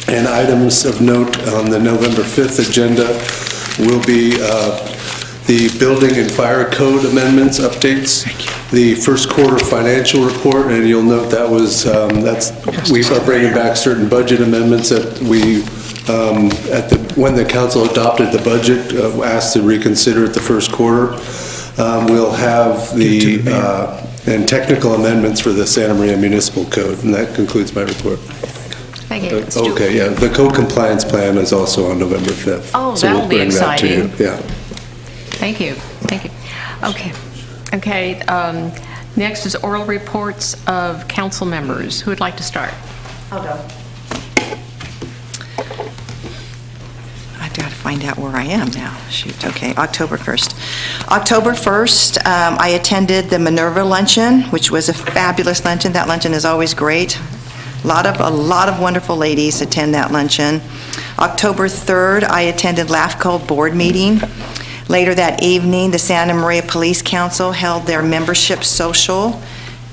Speaker 24: And items of note on the November 5th agenda will be the building and fire code amendments updates, the first quarter financial report, and you'll note that was, we are bringing back certain budget amendments that we, when the council adopted the budget, asked to reconsider at the first quarter. We'll have and technical amendments for the Santa Maria Municipal Code, and that concludes my report.
Speaker 1: Thank you.
Speaker 24: Okay, yeah, the code compliance plan is also on November 5th.
Speaker 1: Oh,
Speaker 24: so
Speaker 1: that'll
Speaker 24: we'll
Speaker 1: be
Speaker 24: bring that to you.
Speaker 1: exciting.
Speaker 24: Yeah.
Speaker 1: Thank you, thank you. Okay, next is oral reports of council members. Who would like to start?
Speaker 11: I'll go. I've got to find out where I am now. Shoot, okay, October 1st. October 1st, I attended the Minerva Luncheon, which was a fabulous luncheon. That luncheon is always great. A lot of wonderful ladies attend that luncheon. October 3rd, I attended LAFCO board meeting. Later that evening, the Santa Maria Police Council held their membership social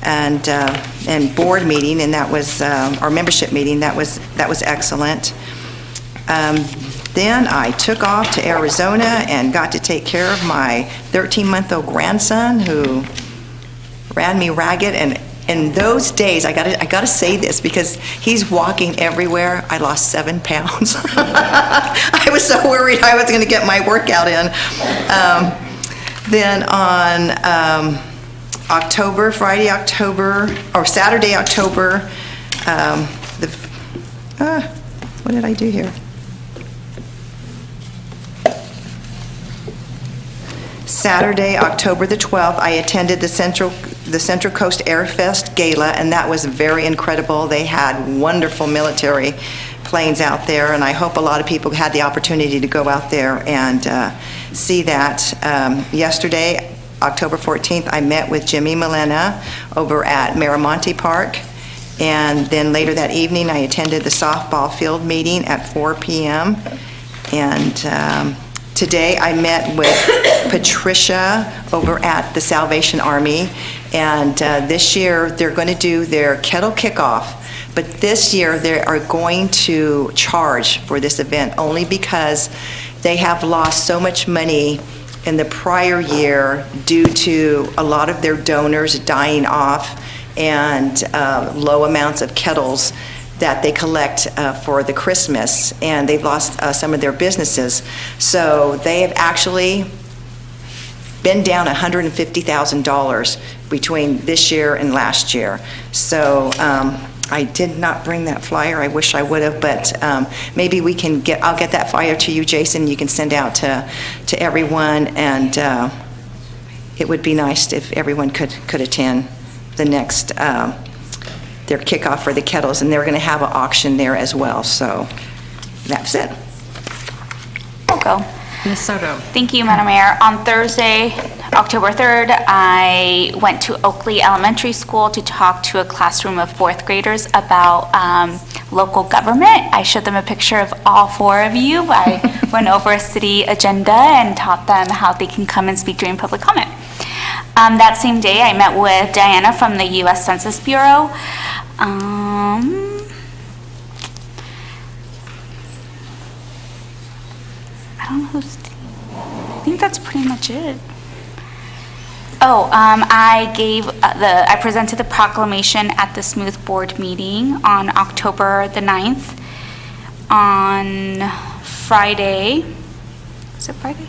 Speaker 11: and board meeting, and that was our membership meeting. That was excellent. Then I took off to Arizona and got to take care of my 13-month-old grandson who ran me ragged. And in those days, I got to say this because he's walking everywhere. I lost 7 pounds. I was so worried I was going to get my workout in. Then on Saturday, October, what did I do here? Saturday, October the 12th, I attended the Central Coast Airfest Gala, and that was very incredible. They had wonderful military planes out there, and I hope a lot of people had the opportunity to go out there and see that. Yesterday, October 14th, I met with Jimmy Milena over at Miramonte Park, and then later that evening, I attended the softball field meeting at 4 p.m., and today I met with Patricia over at the Salvation Army, and this year they're going to do their kettle kickoff, but this year they are going to charge for this event only because they have lost so much money in the prior year due to a lot of their donors dying off and low amounts of kettles that they collect for the Christmas, and they've lost some of their businesses. So they have actually been down $150,000 between this year and last year. So I did not bring that flyer. I wish I would have, but maybe I'll get that flyer to you, Jason. You can send out to everyone, and it would be nice if everyone could attend the next their kickoff for the kettles, and they're going to have an auction there as well. So that's it.
Speaker 12: I'll go.
Speaker 1: Ms. Soto.
Speaker 12: Thank you, Madam Mayor. On Thursday, October 3rd, I went to Oakley Elementary School to talk to a classroom of 4th graders about local government. I showed them a picture of all 4 of you. I went over a city agenda and taught them how they can come and speak during public comment. That same day, I met with Diana from the U.S. Census Bureau. I don't know I think that's pretty much it. I presented the proclamation at the Smooth Board meeting on October the 9th. On Friday, is it Friday?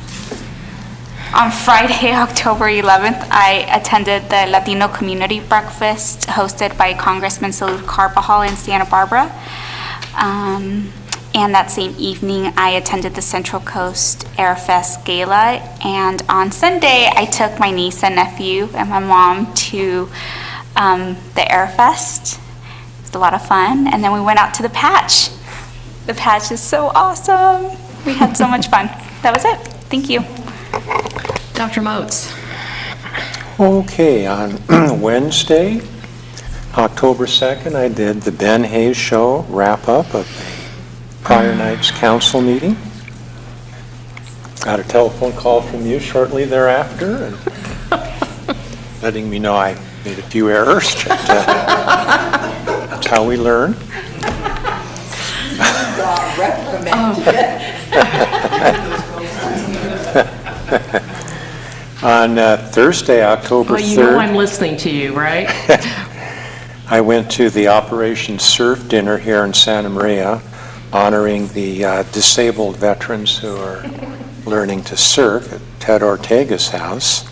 Speaker 12: On Friday, October 11th, I attended the Latino Community Breakfast hosted by Congressman Salud Carbajal in Santa Barbara. And that same evening, I attended the Central Coast Airfest Gala. And on Sunday, I took my niece and nephew and my mom to the Airfest. It was a lot of fun. And then we went out to the Patch. The Patch is so awesome. We had so much fun. That was it. Thank you.
Speaker 1: Dr. Moats.
Speaker 17: Okay, on Wednesday, October 2nd, I did the Ben Hayes Show wrap-up of the prior night's council meeting. Got a telephone call from you shortly thereafter, and letting me know I made a few errors, but that's how we learn. On Thursday, October 3rd...
Speaker 1: Well, you know I'm listening to you, right?
Speaker 17: I went to the Operation Surf Dinner here in Santa Maria, honoring the disabled veterans who are learning to surf at Ted Ortega's house.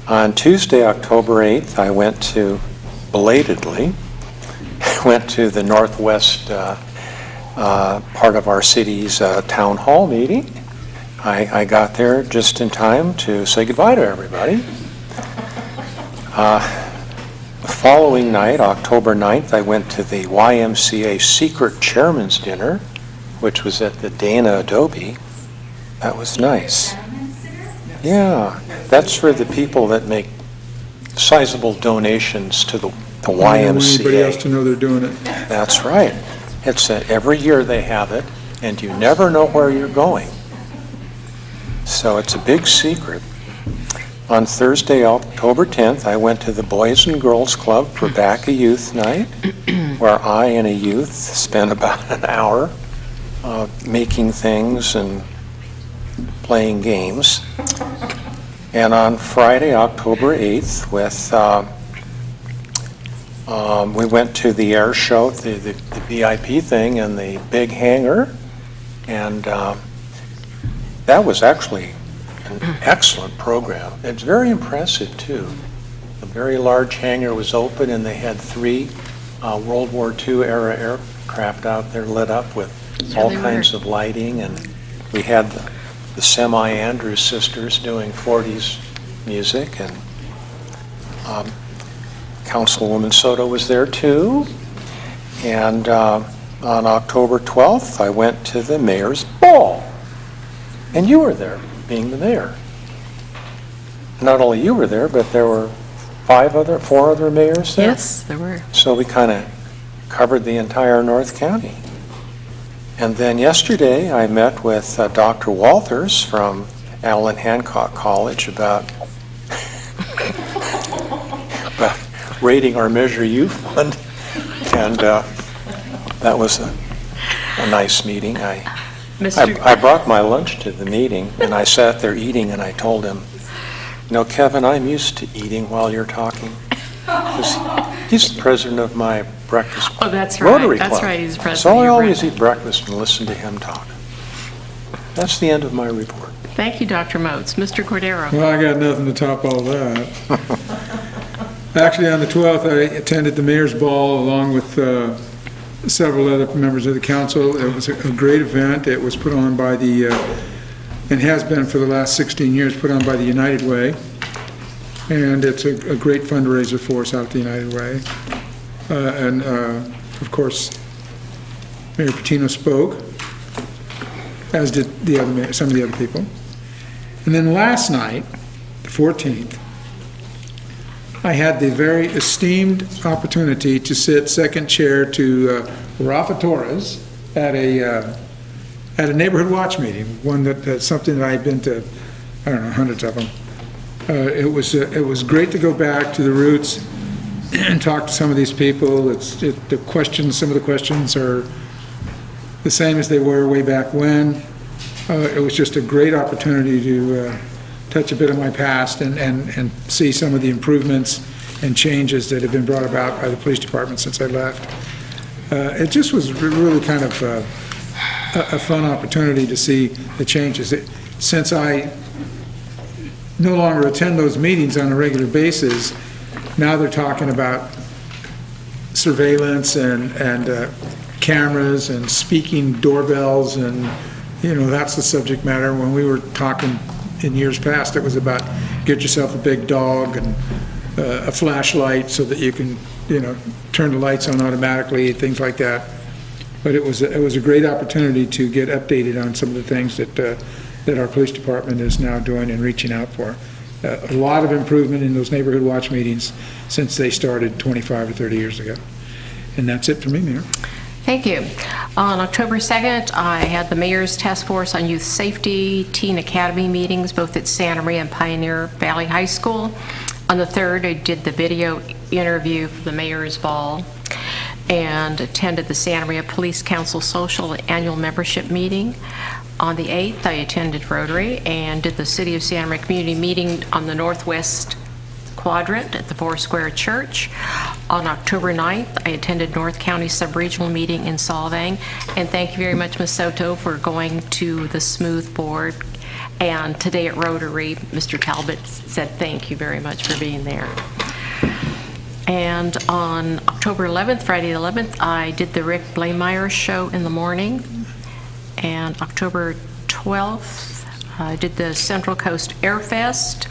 Speaker 17: On Tuesday, October 8th, I went to, belatedly, went to the northwest part of our city's town hall meeting. I got there just in time to say goodbye to everybody. The following night, October 9th, I went to the YMCA Secret Chairman's Dinner, which was at the Dana Adobe. That was nice. Yeah, that's for the people that make sizable donations to the YMCA.
Speaker 13: I don't want anybody else to know they're doing it.
Speaker 17: That's right. It's every year they have it, and you never know where you're going. So it's a big secret. On Thursday, October 10th, I went to the Boys and Girls Club for Back a Youth Night, where I and a youth spent about an hour making things and playing games. And on Friday, October 8th, we went to the air show, the VIP thing in the big hangar, and that was actually an excellent program. It's very impressive, too. A very large hangar was open, and they had 3 World War II era aircraft out there lit up with all kinds of lighting, and we had the Semi-Andrews sisters doing 40s music, and Councilwoman Soto was there, too. And on October 12th, I went to the mayor's ball, and you were there, being the mayor. Not only you were there, but there were 4 other mayors there.
Speaker 1: Yes, there were.
Speaker 17: So we kind of covered the entire North County. And then yesterday, I met with Dr. Walters from Allen Hancock College about rating our Measure U fund, and that was a nice meeting. I brought my lunch to the meeting, and I sat there eating, and I told him, Kevin, I'm used to eating while you're talking. He's the president of my breakfast
Speaker 1: that's right.
Speaker 17: Rotary
Speaker 1: That's
Speaker 17: Club.
Speaker 1: right. He's the president.
Speaker 17: So I
Speaker 1: You're
Speaker 17: always
Speaker 1: right.
Speaker 17: eat breakfast and listen to him talk. That's the end of my report.
Speaker 1: Thank you, Dr. Moats. Mr. Cordero.
Speaker 13: Well, I got nothing to top all that. Actually, on the 12th, I attended the mayor's ball along with several other members of the council. It was a great event. It was put on by and has been for the last 16 years, put on by the United Way. And it's a great fundraiser for us out at the United Way. And of course, Mayor Patino spoke, as did some of the other people. And then last night, the 14th, I had the very esteemed opportunity to sit second chair to Rafa Torres at a neighborhood watch meeting, that's something that I've been to, I don't know, hundreds of them. It was great to go back to the roots and talk to some of these people. Some of the questions are the same as they were way back when. It was just a great opportunity to touch a bit of my past and see some of the improvements and changes that have been brought about by the police department since I left. It just was really kind of a fun opportunity to see the changes. Since I no longer attend those meetings on a regular basis, now they're talking about surveillance and cameras and speaking doorbells, and that's the subject matter. When we were talking in years past, it was about get yourself a big dog and a flashlight so that you can turn the lights on automatically, things like that. But it was a great opportunity to get updated on some of the things that our police department is now doing and reaching out for. A lot of improvement in those neighborhood watch meetings since they started 25 or 30 years ago. And that's it for me, Mayor.
Speaker 1: Thank you. On October 2nd, I had the Mayor's Task Force on Youth Safety Teen Academy meetings, both at Santa Maria and Pioneer Valley High School. On the 3rd, I did the video interview for the Mayor's Ball and attended the Santa Maria Police Council Social Annual Membership Meeting. On the 8th, I attended Rotary and did the City of Santa Maria Community Meeting on the Northwest Quadrant at the Four Square Church. On October 9th, I attended North County Sub-Regional Meeting in Solvang. And thank you very much, Ms. Soto, for going to the Smooth Board. And today at Rotary, Mr. Talbot said thank you very much for being there. And on October 11th, Friday the 11th, I did the Rick Blameyer Show in the morning. And October 12th, I did the Central Coast Air Fest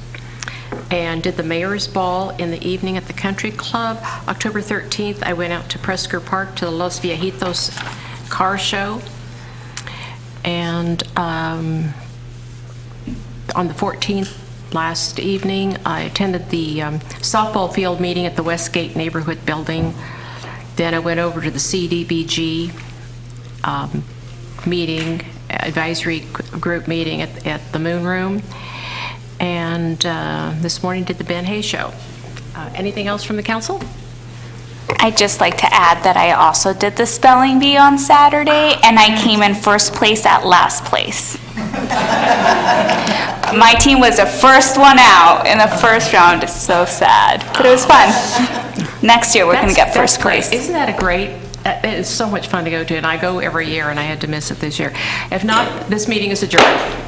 Speaker 1: and did the Mayor's Ball in the evening at the Country Club. October 13th, I went out to Presker Park to the Los Viejitos Car Show. And on the 14th, last evening, I attended the softball field meeting at the Westgate Neighborhood Building. Then I went over to the CDBG meeting, advisory group meeting at the Moon Room. And this morning did the Ben Hay Show. Anything else from the council?
Speaker 12: I'd just like to add that I also did the spelling bee on Saturday, and I came in first place at last place. My team was the first one out in the first round. It's so sad, but it was fun. Next year, we're going to get first place.
Speaker 1: Isn't that a great? It's so much fun to go to, and I go every year, and I had to miss it this year. If not, this meeting is adjourned.